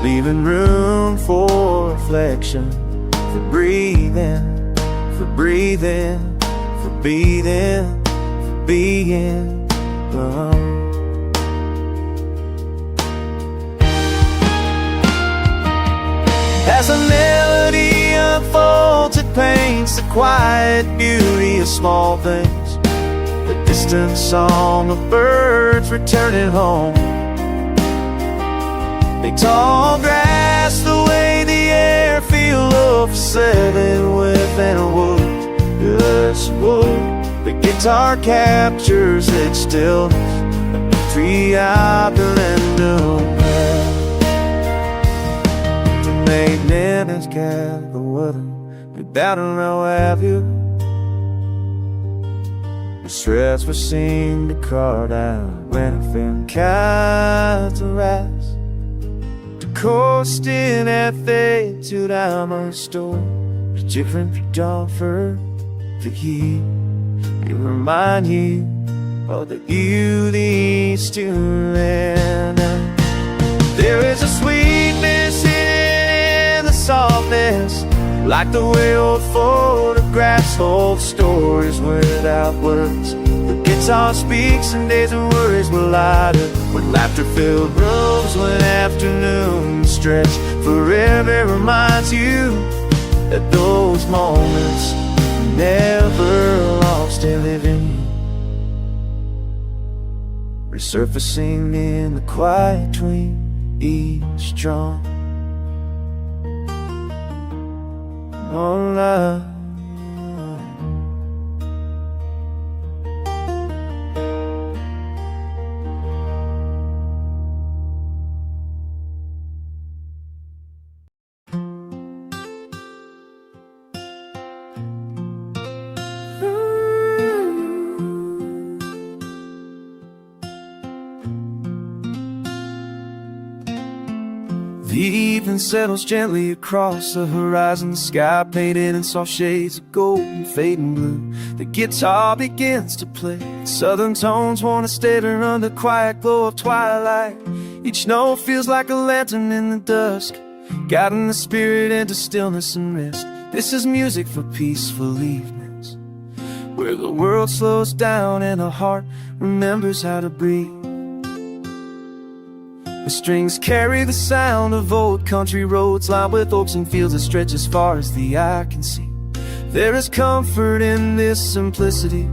leaving room for reflection, for breathing, for breathing, for beating, for being. As a melody unfolds, it paints the quiet beauty of small things. The distant song of birds returning home, the tall grass, the way the air feels offsetting within a wood, yes, wood. The guitar captures its stillness, triumphant. The maiden has got the water, without a know have you. Stress we seem to carve out when I feel kind to rise, to coasting at fate to down my store. It's different if you don't for the heat. It remind you of the beauty still in. There is a sweetness in the softness, like the way old photographs hold stories without words. The guitar speaks and days and worries were lighter, when laughter-filled rooms, when afternoons stretch forever, reminds you that those moments never lost in living, resurfacing in the quiet between each drum. Oh, love. The evening settles gently across the horizon, the sky painted in soft shades of gold and fading blue. The guitar begins to play, southern tones wanna steadier under the quiet glow of twilight. Each note feels like a lantern in the dusk, guiding the spirit into stillness and rest. This is music for peaceful evenings, where the world slows down and the heart remembers how to breathe. The strings carry the sound of old country roads, lined with oaks and fields that stretch as far as the eye can see. There is comfort in this simplicity,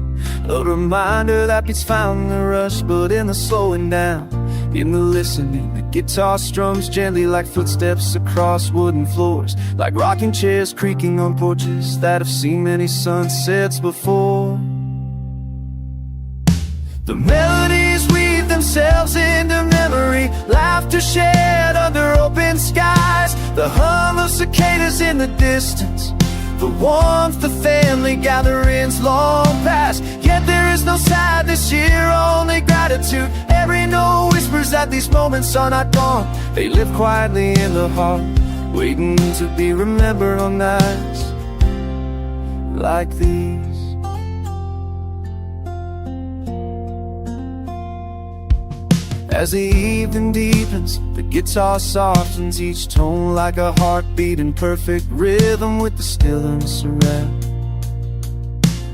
a reminder that beats found in the rush, but in the slowing down, in the listening. The guitar strums gently like footsteps across wooden floors, like rocking chairs creaking on porches that have seen many sunsets before. The melodies weave themselves into memory, laughter shared under open skies, the hum of cicadas in the distance, the warmth of family gatherings long past. Yet there is no sadness here, only gratitude. Every note whispers that these moments are not gone. They live quietly in the heart, waiting to be remembered on nights like these. As the evening deepens, the guitar softens each tone like a heartbeat in perfect rhythm with the stillness around.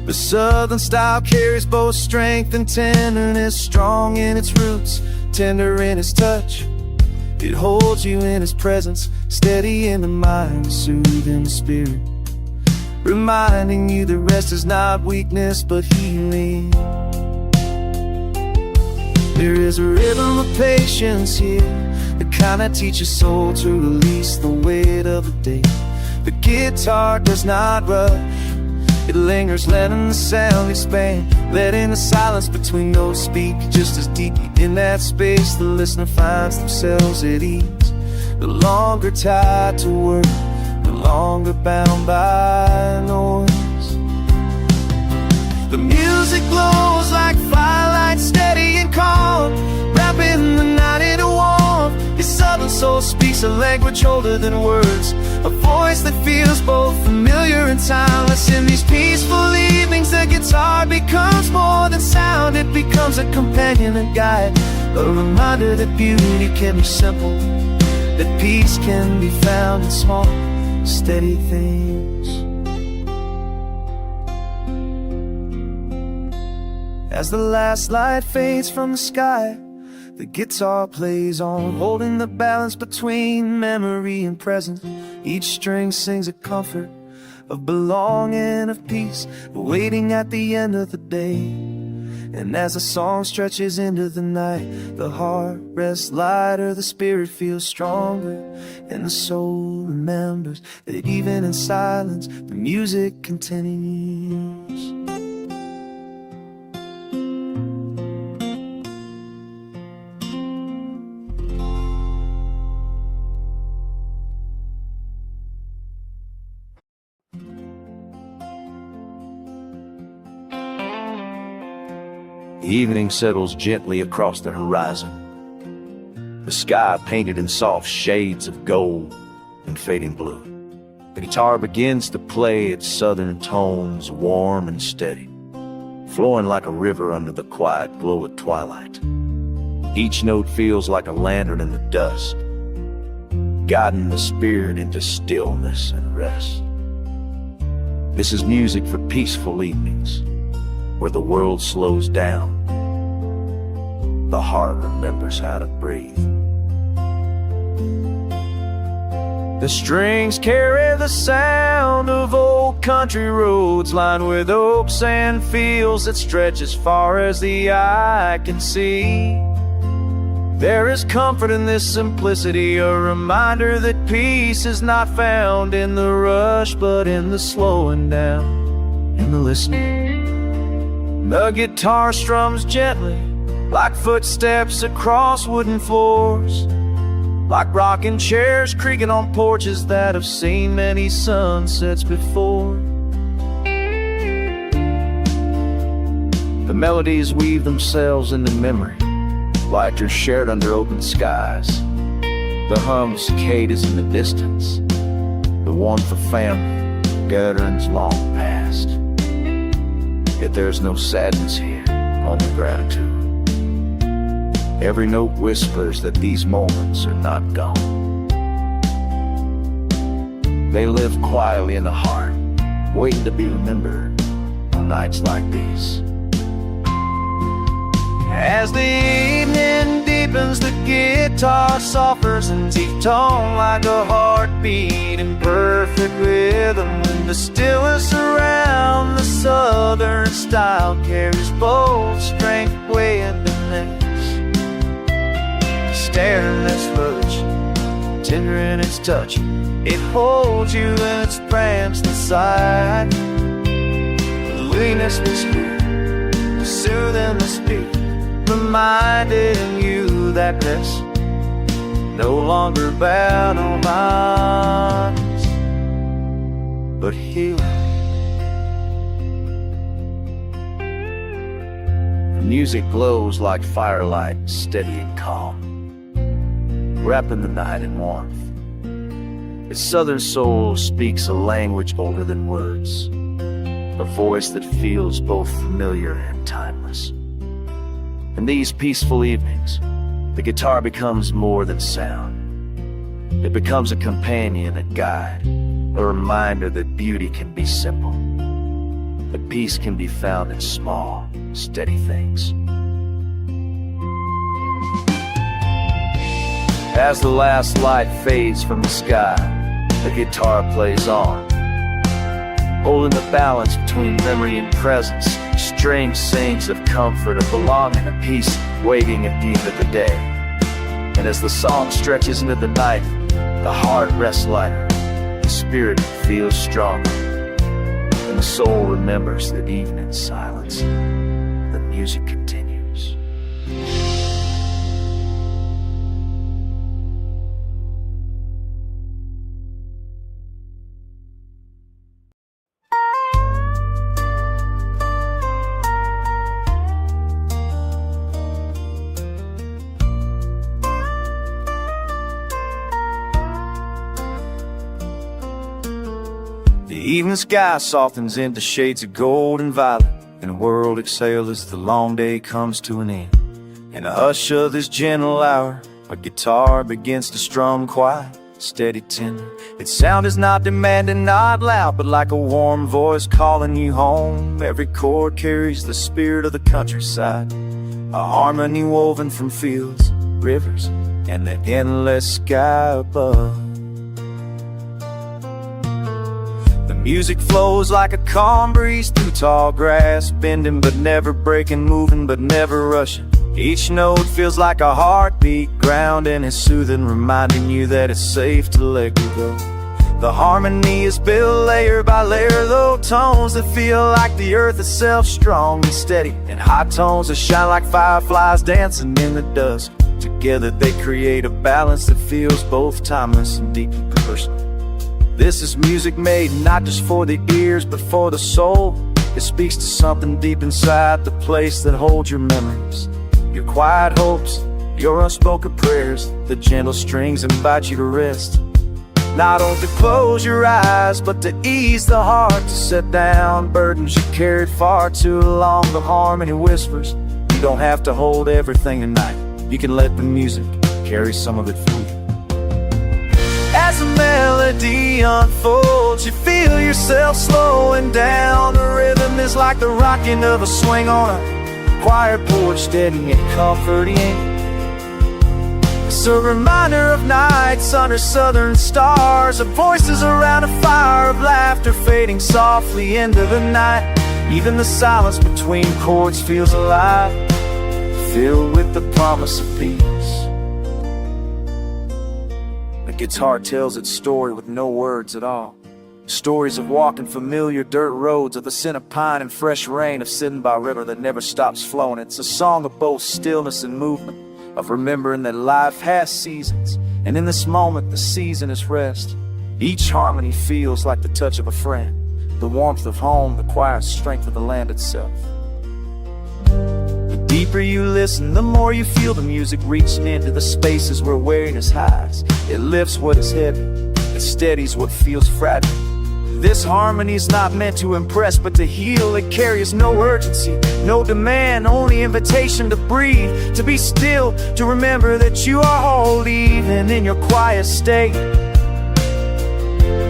The southern style carries both strength and tenderness, strong in its roots, tender in its touch. It holds you in its presence, steady in the mind, soothing the spirit, reminding you that rest is not weakness but healing. There is a rhythm of patience here, the kind that teaches soul to release the weight of the day. The guitar does not rush, it lingers, letting the sound expand, letting the silence between notes speak just as deeply. In that space, the listener finds themselves at ease, no longer tied to work, no longer bound by noise. The music glows like firelight, steady and calm, wrapping the night in a warmth. His southern soul speaks a language older than words, a voice that feels both familiar and timeless. In these peaceful evenings, the guitar becomes more than sound. It becomes a companion and guide, a reminder that beauty can be simple, that peace can be found in small, steady things. As the last light fades from the sky, the guitar plays on, holding the balance between memory and present. Each string sings a comfort of belonging, of peace, waiting at the end of the day. And as the song stretches into the night, the heart rests lighter, the spirit feels stronger, and the soul remembers that even in silence, the music continues. Evening settles gently across the horizon, the sky painted in soft shades of gold and fading blue. The guitar begins to play its southern tones, warm and steady, flowing like a river under the quiet glow of twilight. Each note feels like a lantern in the dusk, guiding the spirit into stillness and rest. This is music for peaceful evenings, where the world slows down, the heart remembers how to breathe. The strings carry the sound of old country roads lined with oaks and fields that stretch as far as the eye can see. There is comfort in this simplicity, a reminder that peace is not found in the rush, but in the slowing down, in the listening. The guitar strums gently, like footsteps across wooden floors, like rocking chairs creaking on porches that have seen many sunsets before. The melodies weave themselves into memory, laughter shared under open skies, the hum of cicadas in the distance, the warmth of family gatherings long past. Yet there's no sadness here, only gratitude. Every note whispers that these moments are not gone. They live quietly in the heart, waiting to be remembered on nights like these. As the evening deepens, the guitar softens in deep tone like a heartbeat in perfect rhythm. And the stillness around the southern style carries both strength, weight, and finesse. Staring its flourish, tender in its touch, it holds you in its branch inside. The willingness to spirit, soothing the spirit, reminding you that rest no longer bound on minds, but healing. The music glows like firelight, steady and calm, wrapping the night in warmth. Its southern soul speaks a language older than words, a voice that feels both familiar and timeless. In these peaceful evenings, the guitar becomes more than sound. It becomes a companion, a guide, a reminder that beauty can be simple, that peace can be found in small, steady things. As the last light fades from the sky, the guitar plays on, holding the balance between memory and presence, strange sings of comfort, of belonging, of peace, waiting at the end of the day. And as the song stretches into the night, the heart rests lighter, the spirit feels stronger, and the soul remembers that even in silence, the music continues. The evening sky softens into shades of gold and violet, and the world exhales as the long day comes to an end. In the hush of this gentle hour, a guitar begins to strum quiet, steady, tender. Its sound is not demanding, not loud, but like a warm voice calling you home. Every chord carries the spirit of the countryside, a harmony woven from fields, rivers, and the endless sky above. Music flows like a calm breeze through tall grass, bending but never breaking, moving but never rushing. Each note feels like a heartbeat, grounding and soothing, reminding you that it's safe to let go. The harmony is built layer by layer, though tones that feel like the earth itself, strong and steady, and high tones that shine like fireflies dancing in the dusk. Together they create a balance that feels both timeless and deeply personal. This is music made not just for the ears, but for the soul. It speaks to something deep inside, the place that holds your memories, your quiet hopes, your unspoken prayers. The gentle strings invite you to rest, not only to close your eyes, but to ease the heart, to set down burdens you carried far too long. The harmony whispers, you don't have to hold everything tonight. You can let the music carry some of it for you. As the melody unfolds, you feel yourself slowing down. The rhythm is like the rocking of a swing on a quiet porch, steady and comforting. It's a reminder of nights under southern stars, of voices around a fire, of laughter fading softly into the night. Even the silence between chords feels alive, filled with the promise of peace. The guitar tells its story with no words at all. Stories of walking familiar dirt roads, of the scent of pine and fresh rain, of sitting by a river that never stops flowing. It's a song of both stillness and movement, of remembering that life has seasons, and in this moment the season is rest. Each harmony feels like the touch of a friend, the warmth of home, the quiet strength of the land itself. The deeper you listen, the more you feel the music reaching into the spaces where weariness hides. It lifts what is heavy, it steadies what feels fragile. This harmony is not meant to impress, but to heal. It carries no urgency, no demand, only invitation to breathe, to be still, to remember that you are whole even in your quiet state.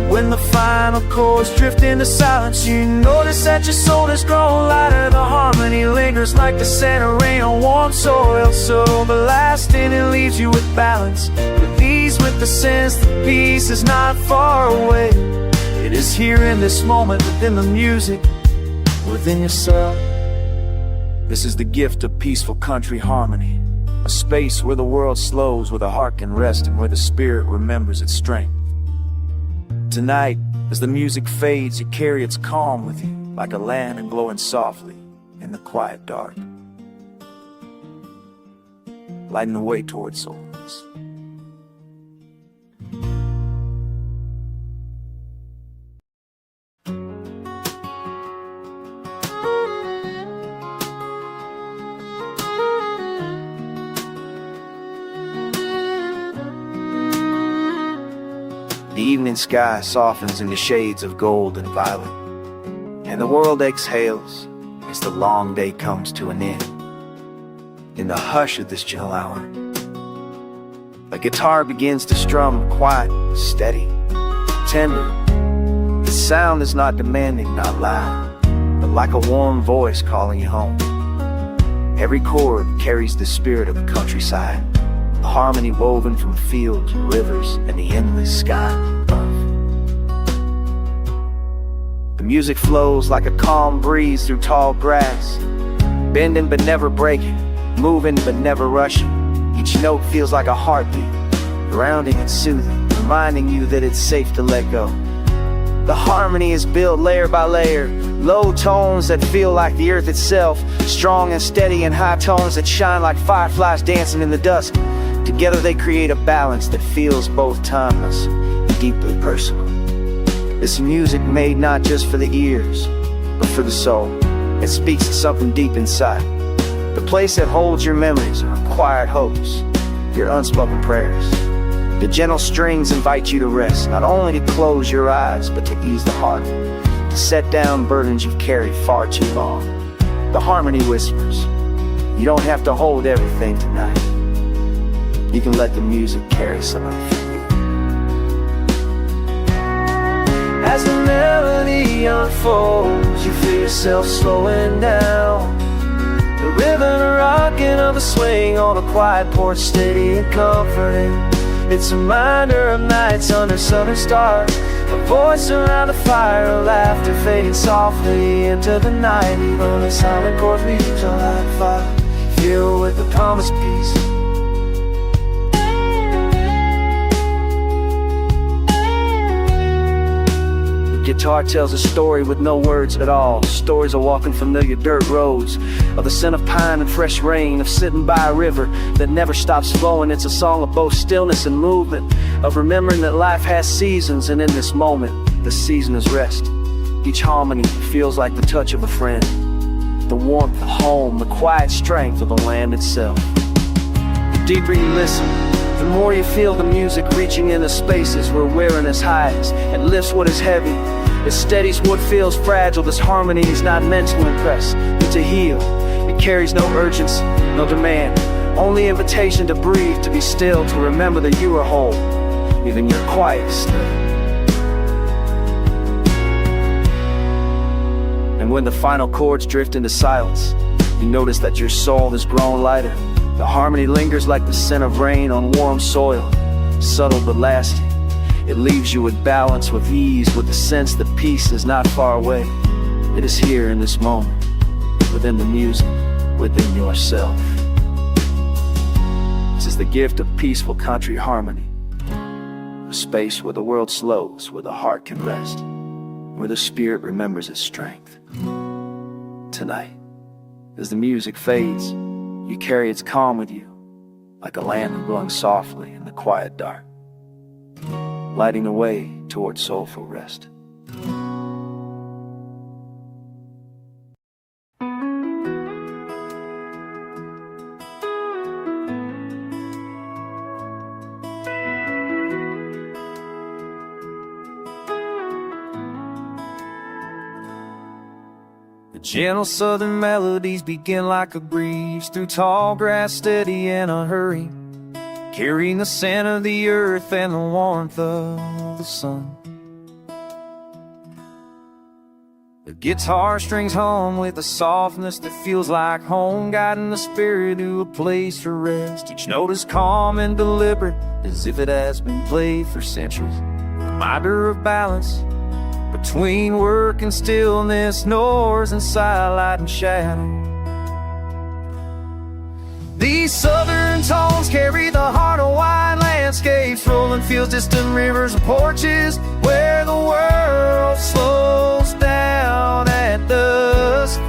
When the final chords drift into silence, you notice that your soul has grown lighter. The harmony lingers like the scent of rain on warm soil, so lasting it leaves you with balance, with ease, with the sense that peace is not far away. It is here in this moment, within the music, within yourself. This is the gift of peaceful country harmony, a space where the world slows, where the heart can rest, and where the spirit remembers its strength. Tonight, as the music fades, you carry its calm with you, like a lantern glowing softly in the quiet dark, lighting the way towards soulfulness. The evening sky softens into shades of gold and violet, and the world exhales as the long day comes to an end. In the hush of this gentle hour, a guitar begins to strum, quiet, steady, tender. The sound is not demanding, not loud, but like a warm voice calling you home. Every chord carries the spirit of the countryside, a harmony woven from fields, rivers, and the endless sky above. The music flows like a calm breeze through tall grass, bending but never breaking, moving but never rushing. Each note feels like a heartbeat, grounding and soothing, reminding you that it's safe to let go. The harmony is built layer by layer, low tones that feel like the earth itself, strong and steady, and high tones that shine like fireflies dancing in the dusk. Together they create a balance that feels both timeless and deeply personal. This music made not just for the ears, but for the soul. It speaks to something deep inside, the place that holds your memories, your quiet hopes, your unspoken prayers. The gentle strings invite you to rest, not only to close your eyes, but to ease the heart, to set down burdens you've carried far too long. The harmony whispers, you don't have to hold everything tonight. You can let the music carry some of it. As the melody unfolds, you feel yourself slowing down. The rhythm rocking of a swing on a quiet porch, steady and comforting. It's a reminder of nights under southern stars, a voice around a fire, a laughter fading softly into the night. Even the silent chords we use are like fire, filled with the promised peace. Guitar tells a story with no words at all. Stories of walking familiar dirt roads, of the scent of pine and fresh rain, of sitting by a river that never stops flowing. It's a song of both stillness and movement, of remembering that life has seasons, and in this moment, the season is rest. Each harmony feels like the touch of a friend, the warmth of home, the quiet strength of the land itself. The deeper you listen, the more you feel the music reaching into spaces where weariness hides and lifts what is heavy. It steadies what feels fragile. This harmony is not meant to impress, but to heal. It carries no urgency, no demand, only invitation to breathe, to be still, to remember that you are whole, even your quietest. And when the final chords drift into silence, you notice that your soul has grown lighter. The harmony lingers like the scent of rain on warm soil, subtle but lasting. It leaves you with balance, with ease, with the sense that peace is not far away. It is here in this moment, within the music, within yourself. This is the gift of peaceful country harmony, a space where the world slows, where the heart can rest, where the spirit remembers its strength. Tonight, as the music fades, you carry its calm with you, like a lantern glowing softly in the quiet dark, lighting the way towards soulful rest. Gentle southern melodies begin like a breeze through tall grass, steady and unhurried, carrying the scent of the earth and the warmth of the sun. The guitar strings hum with a softness that feels like home, guiding the spirit to a place to rest. Each note is calm and deliberate, as if it has been played for centuries. Reminder of balance between work and stillness, noise and silent and shadow. These southern tones carry the heart of wide landscapes, rolling fields, distant rivers and porches, where the world slows down at dusk.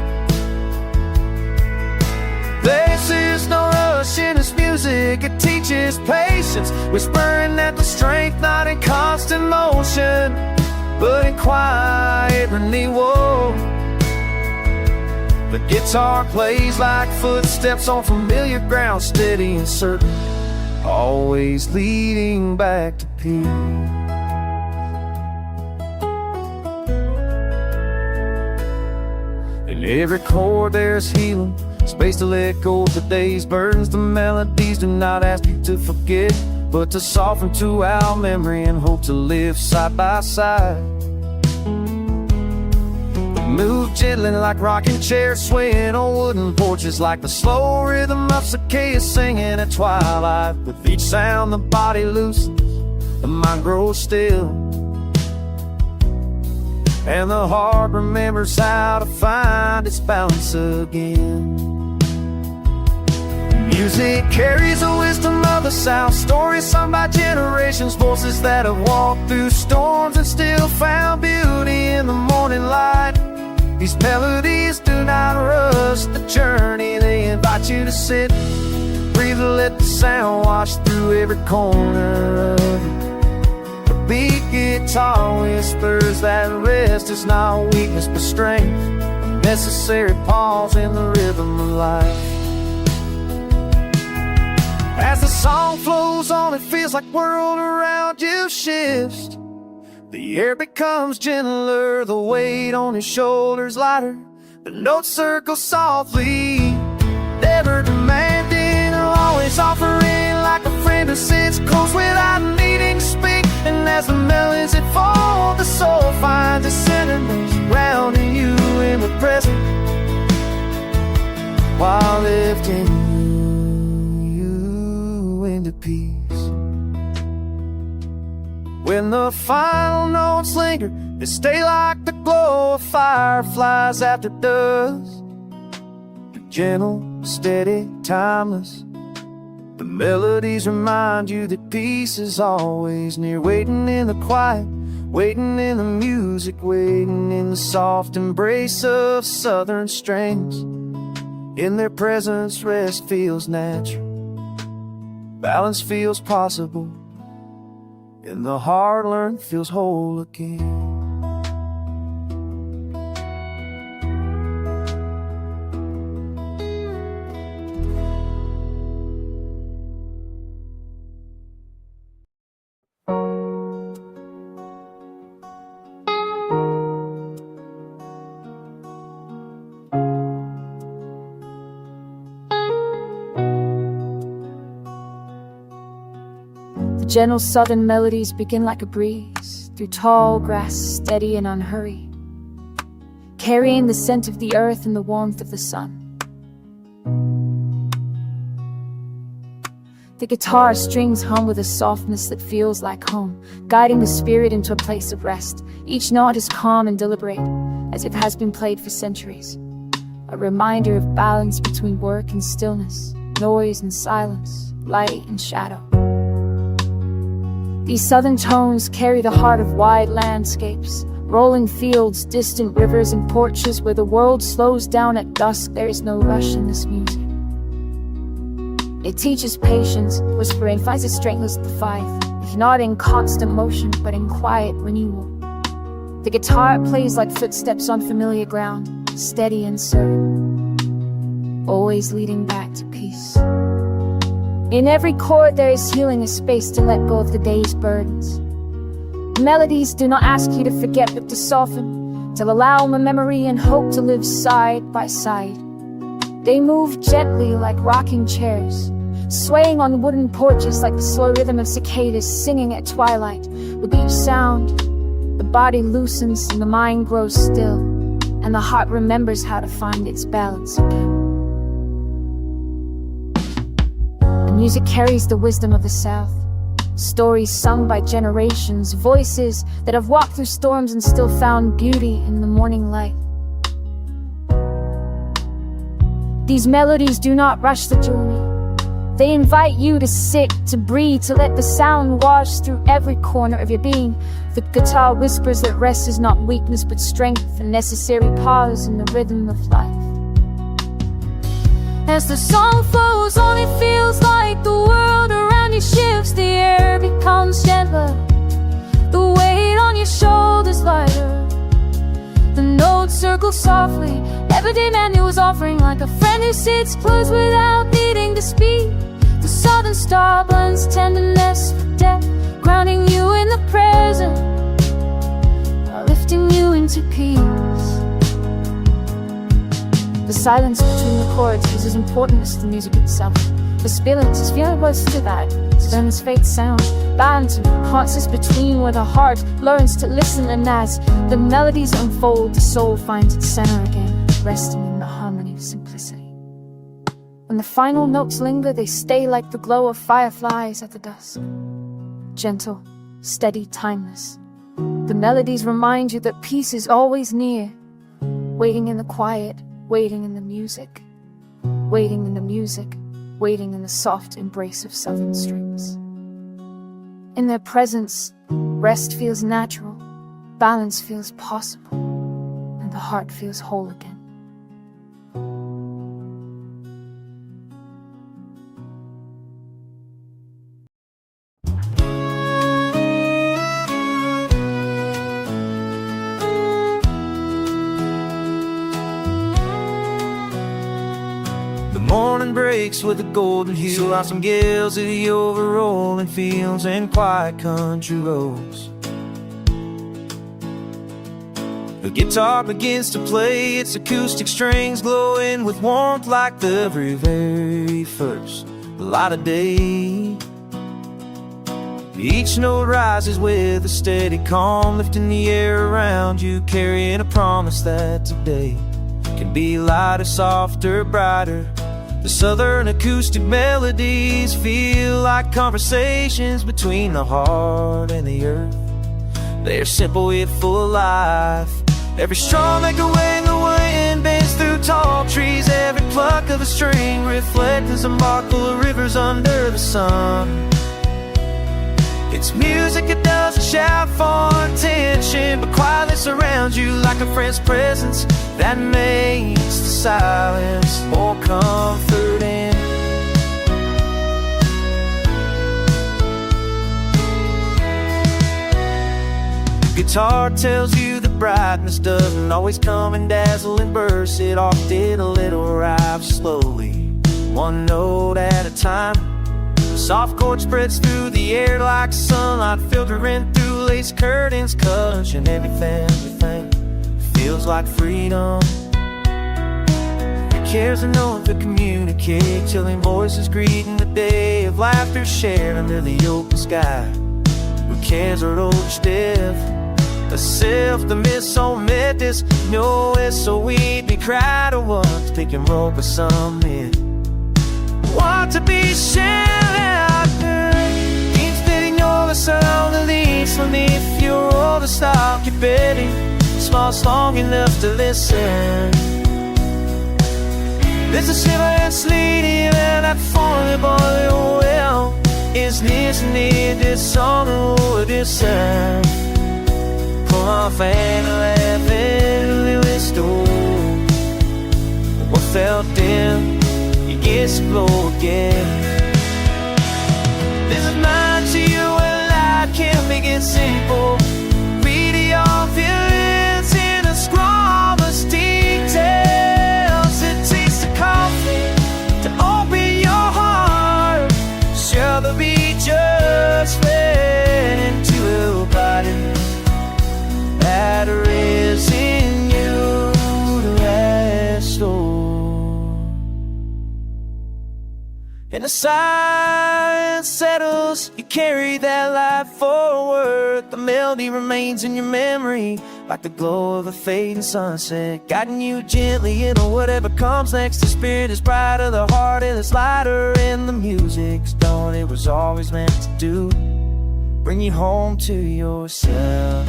This is no rush in this music, it teaches patience, whispering at the strength not in constant motion, but in quiet renewal. The guitar plays like footsteps on familiar ground, steady and certain, always leading back to peace. In every chord there's healing, space to let go of today's burdens. The melodies do not ask you to forget, but to soften to our memory and hope to live side by side. Move gently like rocking chairs, swaying on wooden porches, like the slow rhythm of cicadas singing at twilight. With each sound the body loosens, the mind grows still, and the heart remembers how to find its balance again. Music carries the wisdom of the South, stories sung by generations, voices that have walked through storms and still found beauty in the morning light. These melodies do not rush the journey, they invite you to sit, breathe and let the sound wash through every corner of it. The beat guitar whispers that rest is not weakness but strength, a necessary pause in the rhythm of life. As the song flows on, it feels like world around you shifts. The air becomes gentler, the weight on your shoulders lighter. The notes circle softly, never demanding, always offering like a friend who sits close without needing to speak. And as the melodies unfold, the soul finds its center, grounding you in the present, while lifting you into peace. When the final notes linger, they stay like the glow of fireflies after dusk. Gentle, steady, timeless. The melodies remind you that peace is always near, waiting in the quiet, waiting in the music, waiting in the soft embrace of southern strings. In their presence, rest feels natural, balance feels possible, and the hard learned feels whole again. The gentle southern melodies begin like a breeze, through tall grass, steady and unhurried, carrying the scent of the earth and the warmth of the sun. The guitar strings hum with a softness that feels like home, guiding the spirit into a place of rest. Each note is calm and deliberate, as if it has been played for centuries, a reminder of balance between work and stillness, noise and silence, light and shadow. These southern tones carry the heart of wide landscapes, rolling fields, distant rivers and porches where the world slows down at dusk. There is no rush in this music. It teaches patience, whispering finds its strengthless the fife, if not in constant motion, but in quiet renewal. The guitar plays like footsteps on familiar ground, steady and certain, always leading back to peace. In every chord there is healing, a space to let go of the day's burdens. Melodies do not ask you to forget but to soften, to allow a memory and hope to live side by side. They move gently like rocking chairs, swaying on wooden porches like the slow rhythm of cicadas singing at twilight. With each sound, the body loosens and the mind grows still, and the heart remembers how to find its balance again. Music carries the wisdom of the South, stories sung by generations, voices that have walked through storms and still found beauty in the morning light. These melodies do not rush the journey. They invite you to sit, to breathe, to let the sound wash through every corner of your being. The guitar whispers that rest is not weakness but strength, a necessary pause in the rhythm of life. As the song flows on, it feels like the world around you shifts. The air becomes gentler, the weight on your shoulders lighter. The notes circle softly, never demand it was offering, like a friend who sits close without needing to speak. The southern star blends tenderness with depth, grounding you in the present, lifting you into peace. silence between the chords is as important as the music itself. The spirit is feeling close to that, then its faith sound. Balance passes between where the heart learns to listen, and as the melodies unfold, the soul finds its center again, resting in the harmony of simplicity. When the final notes linger, they stay like the glow of fireflies at the dusk. Gentle, steady, timeless. The melodies remind you that peace is always near, waiting in the quiet, waiting in the music, waiting in the music, waiting in the soft embrace of southern streams. In their presence, rest feels natural, balance feels possible, and the heart feels whole again. Morning breaks with a golden hue on some gales of the over-rolling fields and quiet country roads. The guitar begins to play its acoustic strings, glowing with warmth like the very first light of day. Each note rises with a steady calm, lifting the air around you, carrying a promise that today can be lighter, softer, brighter. The southern acoustic melodies feel like conversations between the heart and the earth. They're simple yet full of life. Every strong echoing the wind bends through tall trees. Every pluck of a string reflects as a mark full of rivers under the sun. It's music that doesn't shout for attention, but quietly surrounds you like a friend's presence that makes the silence more comforting. Guitar tells you that brightness doesn't always come in dazzling bursts. It often a little arrives slowly, one note at a time. The soft chord spreads through the air like sunlight filtering through lace curtains, cushion everything feels like freedom. Who cares enough to communicate, chilling voices greeting the day of laughter shared under the open sky. Who cares or old or stiff? A self the miss on this, no it's so we'd be cried or once picking rope or some myth. Want to be sheltered, keep spitting over sound the leaves from me. If you're old to stop your bedding, small's long enough to listen. There's a shiver that's leading and that falling boy well is listening to this song or this sound. Pull off and laugh and restore what felt dim. Explode again. This is mine to you and I can't make it simple. Read your feelings in a scroll of details. It takes the coffee to open your heart. Shall there be just fed into a body that is in you to restore? And the silence settles, you carry that light forward. The melody remains in your memory like the glow of a fading sunset, guiding you gently into whatever comes next. The spirit is brighter, the heart is lighter, and the music's done it was always meant to do, bring you home to yourself.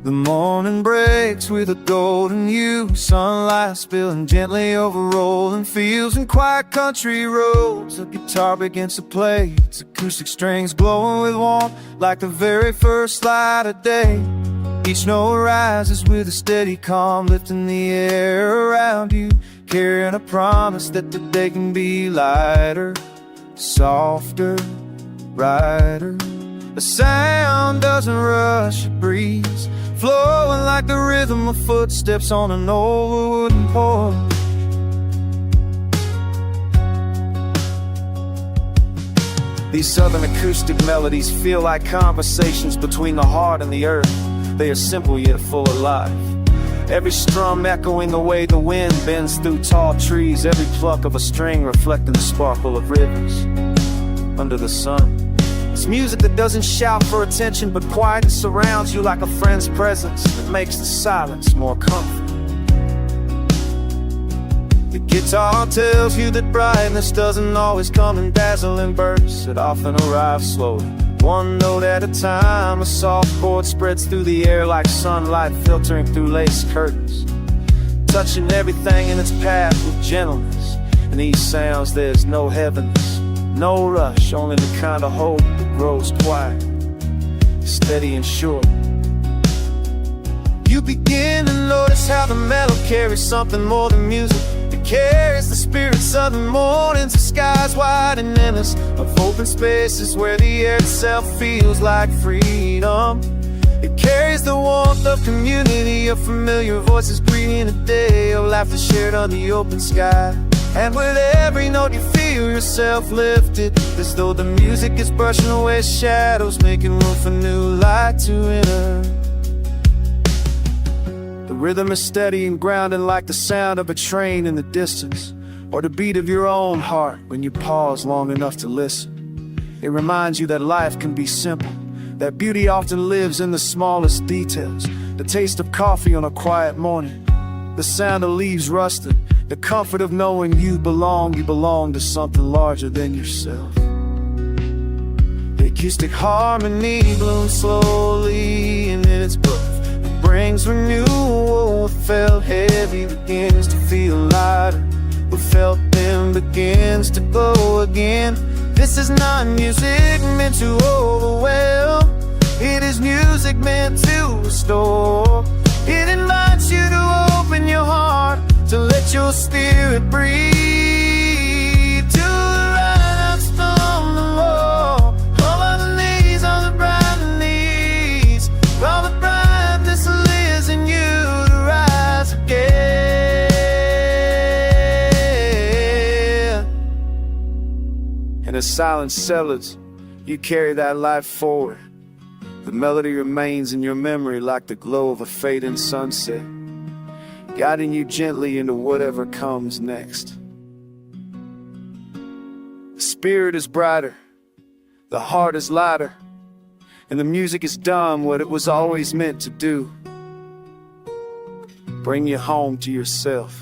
The morning breaks with a golden hue, sunlight spilling gently over rolling fields and quiet country roads. The guitar begins to play, its acoustic strings glowing with warmth like the very first light of day. Each note rises with a steady calm, lifting the air around you, carrying a promise that the day can be lighter, softer, brighter. The sound doesn't rush, it breathes, flowing like the rhythm of footsteps on an old wooden porch. These southern acoustic melodies feel like conversations between the heart and the earth. They are simple yet full of life. Every strum echoing the way the wind bends through tall trees. Every pluck of a string reflecting the sparkle of rivers under the sun. It's music that doesn't shout for attention, but quietly surrounds you like a friend's presence that makes the silence more comfortable. The guitar tells you that brightness doesn't always come in dazzling bursts. It often arrives slowly, one note at a time. A soft chord spreads through the air like sunlight filtering through lace curtains, touching everything in its path with gentleness. In these sounds there's no heaviness, no rush, only the kind of hope that grows quiet, steady and sure. You begin to notice how the metal carries something more than music. It carries the spirit, southern mornings, of skies wide and endless, of open spaces where the air itself feels like freedom. It carries the warmth of community, of familiar voices greeting a day, of laughter shared under the open sky. And with every note you feel yourself lifted, as though the music is brushing away shadows, making room for new light to enter. The rhythm is steady and grounded like the sound of a train in the distance, or the beat of your own heart when you pause long enough to listen. It reminds you that life can be simple, that beauty often lives in the smallest details. The taste of coffee on a quiet morning, the sound of leaves rusted, the comfort of knowing you belong to something larger than yourself. The acoustic harmony blooms slowly, and in its birth it brings renewal. What felt heavy begins to feel lighter, what felt thin begins to glow again. This is not music meant to overwhelm, it is music meant to restore. It invites you to open your heart, to let your spirit breathe, to rise from the low, all on the knees, on the brighten knees, all the brightness lives in you to rise again. And as silence settles, you carry that life forward. The melody remains in your memory like the glow of a fading sunset, guiding you gently into whatever comes next. The spirit is brighter, the heart is lighter, and the music has done what it was always meant to do: bring you home to yourself.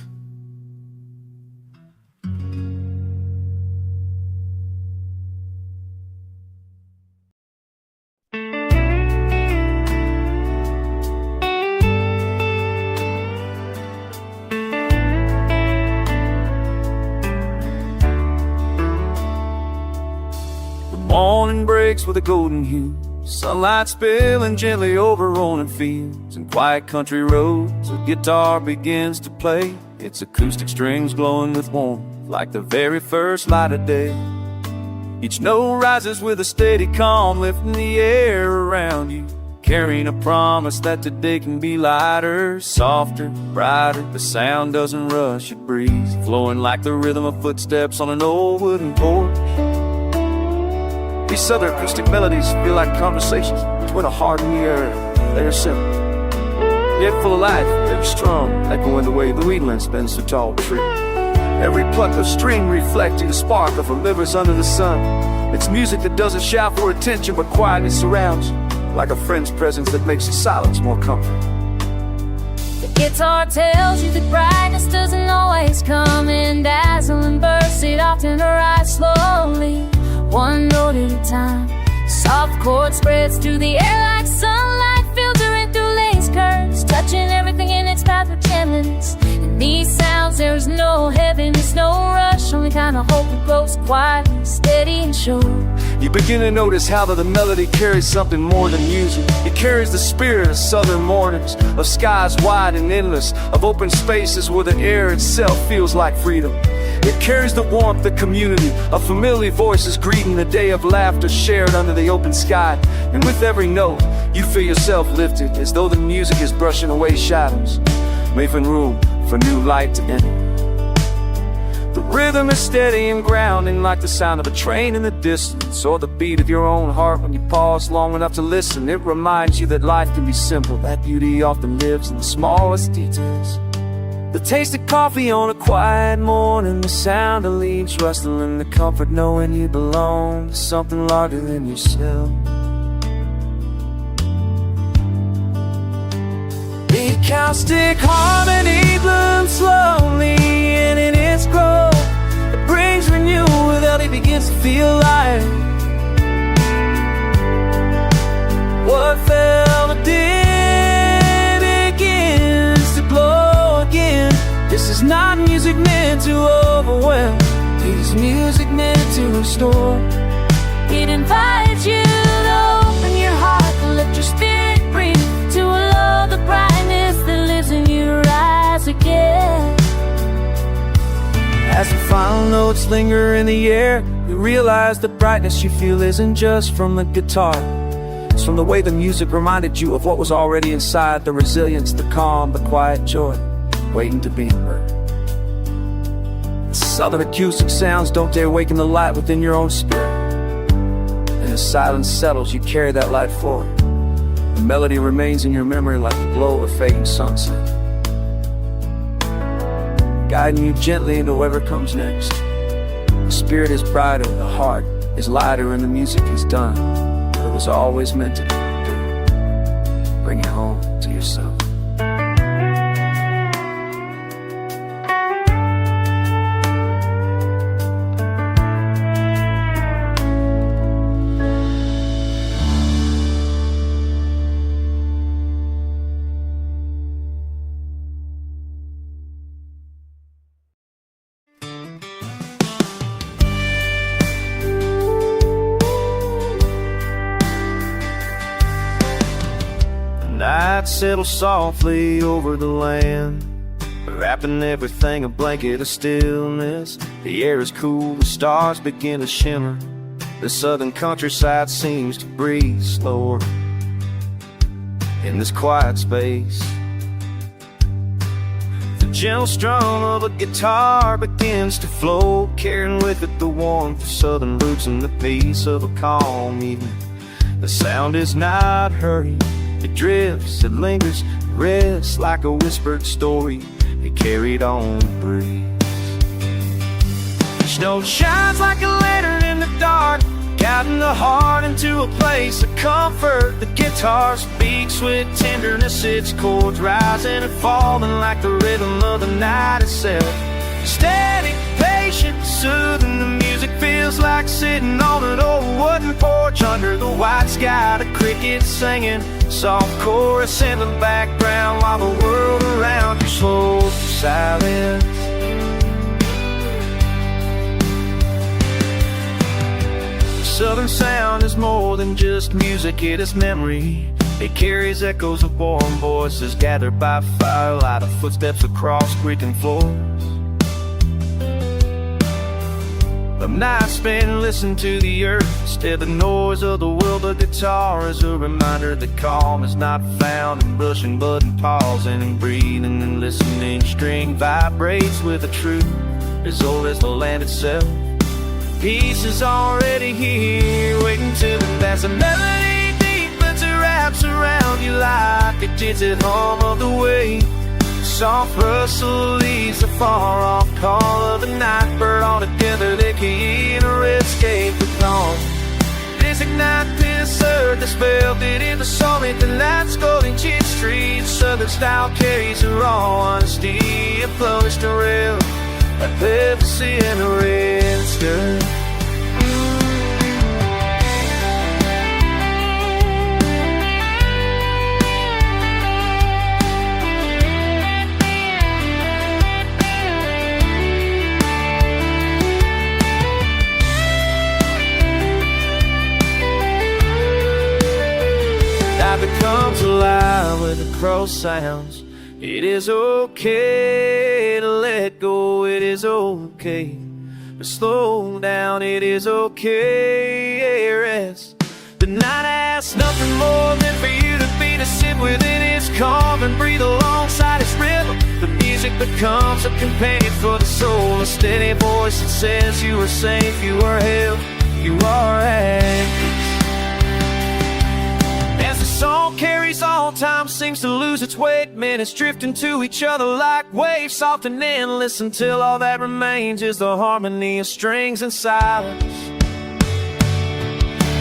Morning breaks with a golden hue, sunlight spilling gently over rolling fields and quiet country roads. A guitar begins to play, its acoustic strings glowing with warmth like the very first light of day. Each note rises with a steady calm, lifting the air around you, carrying a promise that today can be lighter, softer, brighter. The sound doesn't rush, it breathes, flowing like the rhythm of footsteps on an old wooden porch. These southern acoustic melodies feel like conversations between a heart and the earth. They are simple, yet full of life. Every strum echoing the way the weedlands bends through tall trees. Every pluck of string reflecting the spark of rivers under the sun. It's music that doesn't shout for attention, but quietly surrounds you, like a friend's presence that makes the silence more comfortable. The guitar tells you that brightness doesn't always come in dazzling bursts. It often arrives slowly, one note at a time. Soft chord spreads through the air like sunlight filtering through lace curtains, touching everything in its path with gentleness. In these sounds there is no heaviness, no rush, only kind of I hope it grows quiet, steady and sure. You begin to notice how the melody carries something more than music. It carries the spirit of southern mornings, of skies wide and endless, of open spaces where the air itself feels like freedom. It carries the warmth of community, of familiar voices greeting the day of laughter shared under the open sky. And with every note, you feel yourself lifted, as though the music is brushing away shadows, making room for new light to enter. The rhythm is steady and grounding, like the sound of a train in the distance, or the beat of your own heart when you pause long enough to listen. It reminds you that life can be simple, that beauty often lives in the smallest details. The taste of coffee on a quiet morning, the sound of leaves rustling, the comfort knowing you belong to something larger than yourself. The acoustic harmony blooms slowly, and in its growth it brings renewal without it begins to feel light. What felt begins to glow again. This is not music meant to overwhelm, it is music meant to restore. It invites you to open your heart, to let your spirit breathe, to allow the brightness that lives in you rise again. As the final notes linger in the air, you realize the brightness you feel isn't just from the guitar. It's from the way the music reminded you of what was already inside, the resilience, the calm, the quiet joy, waiting to be heard. Southern acoustic sounds don't dare waken the light within your own spirit. And as silence settles, you carry that light forward. The melody remains in your memory like the glow of a fading sunset, guiding you gently into whatever comes next. The spirit is brighter, the heart is lighter, and the music is done what it was always meant to do. Bring it home to yourself. Night settles softly over the land, wrapping everything a blanket of stillness. The air is cool, the stars begin to shimmer. The southern countryside seems to breathe slower in this quiet space. The gentle strum of a guitar begins to flow, carrying with it the warmth of southern roots and the peace of a calm evening. The sound is not hurried, it drifts, it lingers, rests like a whispered story. It carried on the breeze. Each note shines like a lantern in the dark, guiding the heart into a place of comfort. The guitar speaks with tenderness, its chords rising and falling like the rhythm of the night itself. Steady, patient, soothing, the music feels like sitting on an old wooden porch under the white sky. The crickets singing, soft chorus in the background, while the world around you slows to silence. The southern sound is more than just music, it is memory. It carries echoes of warm voices gathered by firelight, of footsteps across creaking floors, of nights spent listening to the earth instead of the noise of the world. The guitar is a reminder that calm is not found in brushing, but in pausing and breathing and listening. String vibrates with a truth as old as the land itself. Peace is already here, waiting to be passed. A melody deep, but it wraps around you like a jittered hum of the wave. Soft rustle leaves the far-off call of the night bird. All together they can escape the dawn. Designate this earth, the spell that in the summit, the light's golden cheap streets. Southern style carries a raw honesty, a flourish to real, a legacy and a red skirt. with the crow sounds. It is okay to let go, it is okay to slow down, it is okay, rest. The night asks nothing more than for you to be, to sit within its calm and breathe alongside its rhythm. The music becomes a companion for the soul, a steady voice that says you are safe, you are held, you are at. As the song carries on, time seems to lose its weight. Minutes drifting to each other like waves, soft and endless, until all that remains is the harmony of strings and silence.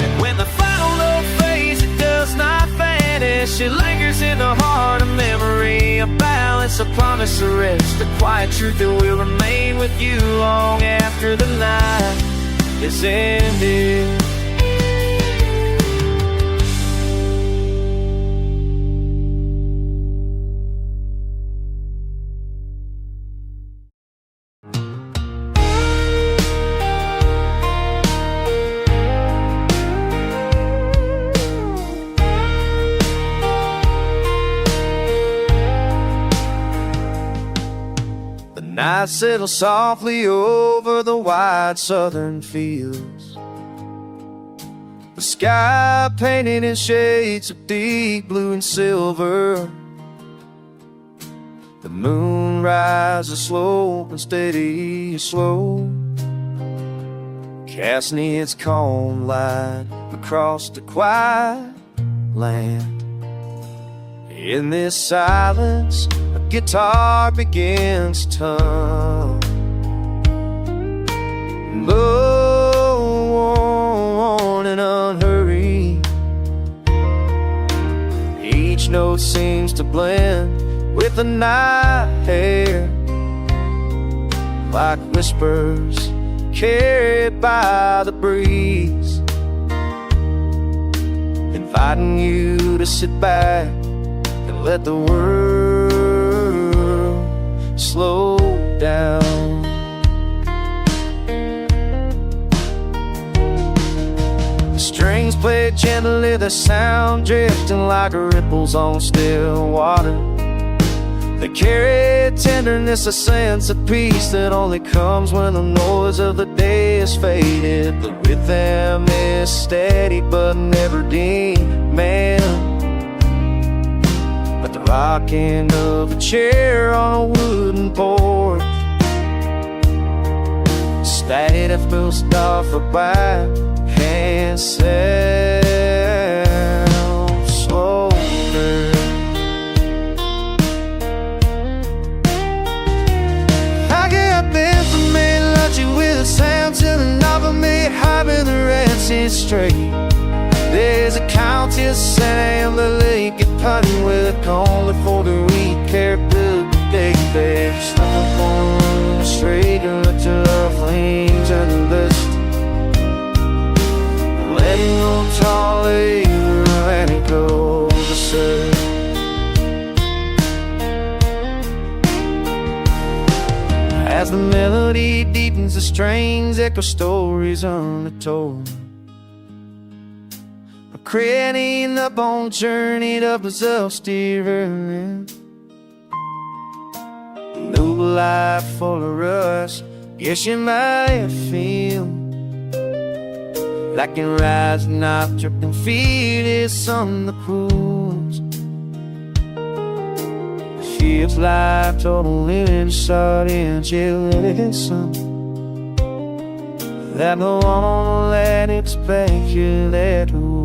And when the final note fades, it does not vanish. It lingers in the heart of memory, a balance, a promise, a rest, a quiet truth that will remain with you long after the night is ended. Night settles softly over the wide southern fields, the sky painted in shades of deep blue and silver. The moon rises slow and steady and slow, casting its calm light across the quiet land. In this silence, a guitar begins to hum. Low and unhurried, each note seems to blend with the night air, like whispers carried by the breeze, inviting you to sit back and let the world slow down. The strings play gently, the sound drifting like ripples on still water. They carry tenderness, a sense of peace that only comes when the noise of the day is faded. The rhythm is steady but never demanding, like the rocking of a chair on a wooden porch. Steady that feels off a backhand sound slower. I get bent from me, lunching with a sound till the knob of me, hiving the rest is straight. There's a countess and the lake get putting with only for the weak care good day. There's nothing on the straight and look to the flames and the list. Letting go tall later, letting go the surf. As the melody deepens, the strings echo stories untold. Craning up on journeyed up the self-steering, new life full of rush. Guess you might feel like in rising up, dripping feet is on the pools. Feels like total inside and chilling sun that no one let expect you let go.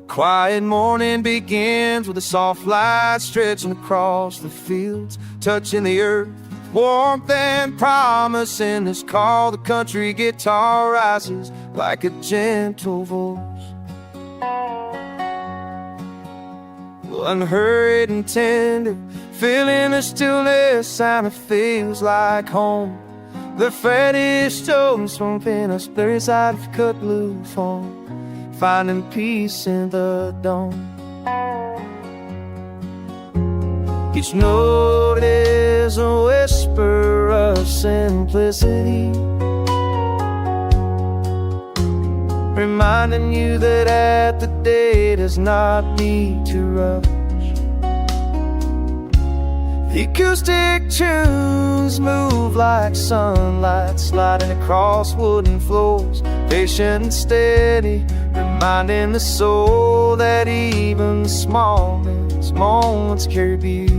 Quiet morning begins with a soft light stretching across the fields, touching the earth, warmth and promise. In this call, the country guitar rises like a gentle voice. unhurried and tender, feeling the stillness and it feels like home. The fetish tones from pinups, blurry side of cut blue foam, finding peace in the dawn. Each note is a whisper of simplicity, reminding you that the day does not need to rush. The acoustic tunes move like sunlight, sliding across wooden floors, patient and steady, reminding the soul that even the smallest moments carry beauty.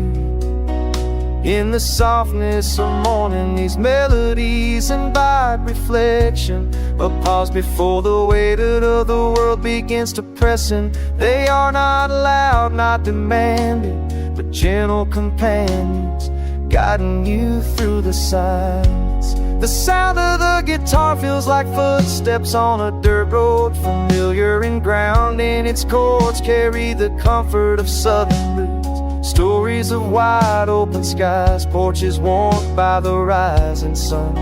In the softness of morning, these melodies invite reflection, a pause before the weight of the world begins to press in. They are not loud, not demanding, but gentle companions, guiding you through the silence. The sound of the guitar feels like footsteps on a dirt road, familiar and grounding. Its chords carry the comfort of southern roots, stories of wide open skies, porches warmed by the rising sun,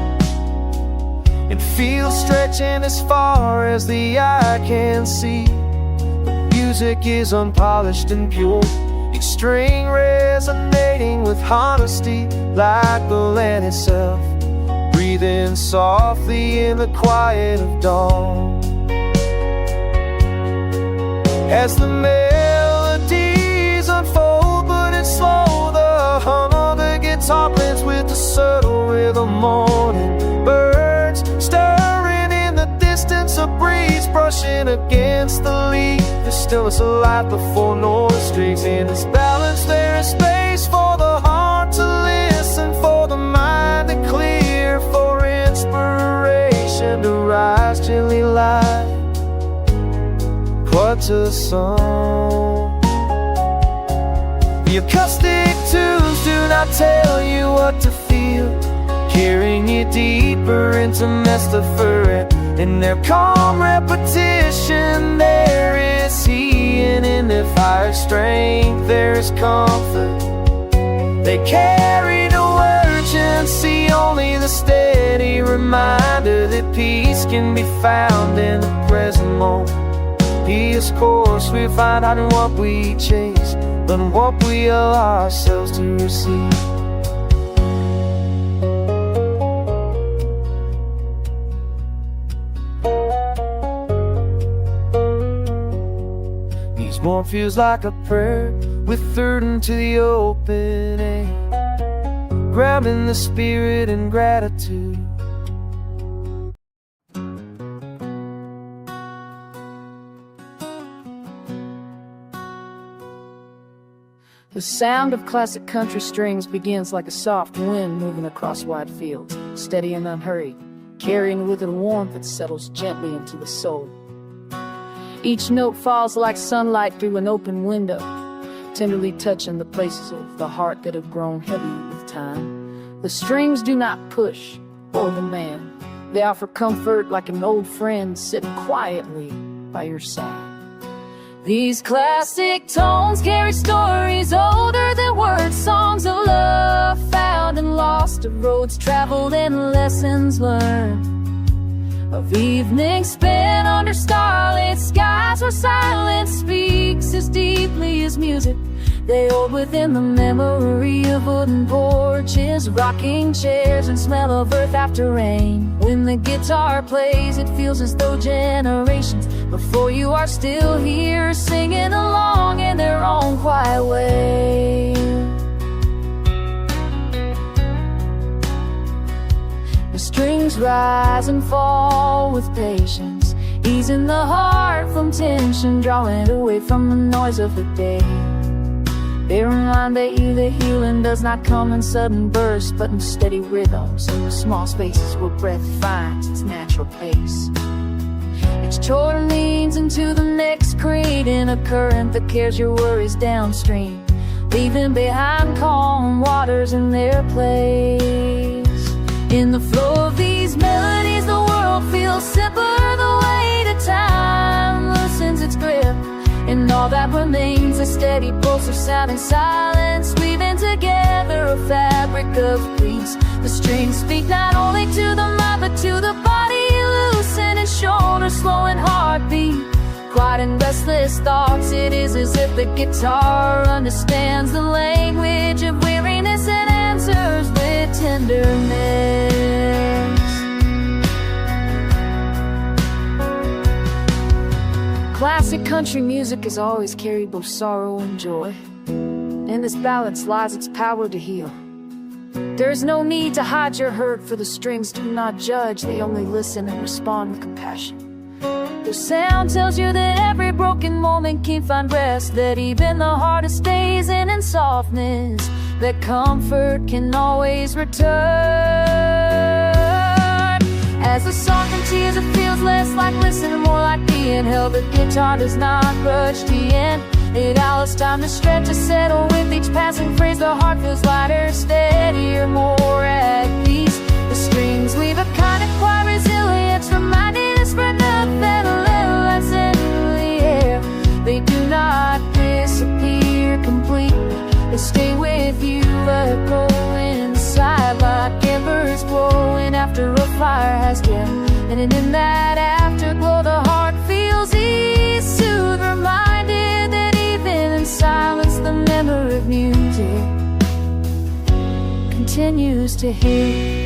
and fields stretching as far as the eye can see. The music is unpolished and pure, each string resonating with honesty, like the land itself, breathing softly in the quiet of dawn. As the melodies unfold, but it's slow, the hum of the guitar blends with the subtle rhythm. Morning birds stirring in the distance, a breeze brushing against the leaf. The stillness of life before noise streaks in. This balance, there is space for the heart to listen, for the mind to clear, for inspiration to rise gently like what's a song. The acoustic tunes do not tell you what to feel, carrying you deeper into metaphor. In their calm repetition there is healing, in their fire strength there is comfort. They carry no urgency, only the steady reminder that peace can be found in the present moment. Peace course we find out in what we chase, but in what we allow ourselves to receive. Each morn feels like a prayer, with third into the open air, grounding the spirit in gratitude. The sound of classic country strings begins like a soft wind moving across wide fields, steady and unhurried, carrying with it a warmth that settles gently into the soul. Each note falls like sunlight through an open window, tenderly touching the places of the heart that have grown heavy with time. The strings do not push or demand. They offer comfort like an old friend sitting quietly by your side. These classic tones carry stories older than words, songs of love found and lost, of roads traveled and lessons learned, of evenings spent under starlit skies where silence speaks as deeply as music. They hold within the memory of wooden porches, rocking chairs, and smell of earth after rain. When the guitar plays, it feels as though generations before you are still here, singing along in their own quiet way. The strings rise and fall with patience, easing the heart from tension, drawing it away from the noise of the day. They remind you that healing does not come in sudden bursts, but in steady rhythms, in the small spaces where breath finds its natural pace. Each chord leans into the next, creating a current that carries your worries downstream, leaving behind calm waters in their place. In the flow of these melodies, the world feels simpler. The weight of time loosens its grip, and all all that remains, a steady pulse of sound and silence, weaving together a fabric of peace. The strings speak not only to the mind but to the body, loosening shoulders, slowing heartbeat, quiet and restless thoughts. It is as if the guitar understands the language of weariness and answers with tenderness. Classic country music has always carried both sorrow and joy. In this balance lies its power to heal. There's no need to hide your hurt, for the strings do not judge, they only listen and respond with compassion. The sound tells you that every broken moment can find rest, that even the hardest days end in softness, that comfort can always return. As the song continues, it feels less like listening, more like being held. The guitar does not grudge the end. It allows time to stretch, to settle with each passing phrase. The heart feels lighter, steadier, more at peace. The strings weave a kind of quiet resilience, reminding us for nothing, a little less in the air. They do not disappear completely, they stay with you, echoing inside like embers glowing after a fire has dimmed. And in that afterglow, the heart feels ease, soothed, reminded that even in silence, the memory of music continues to heal.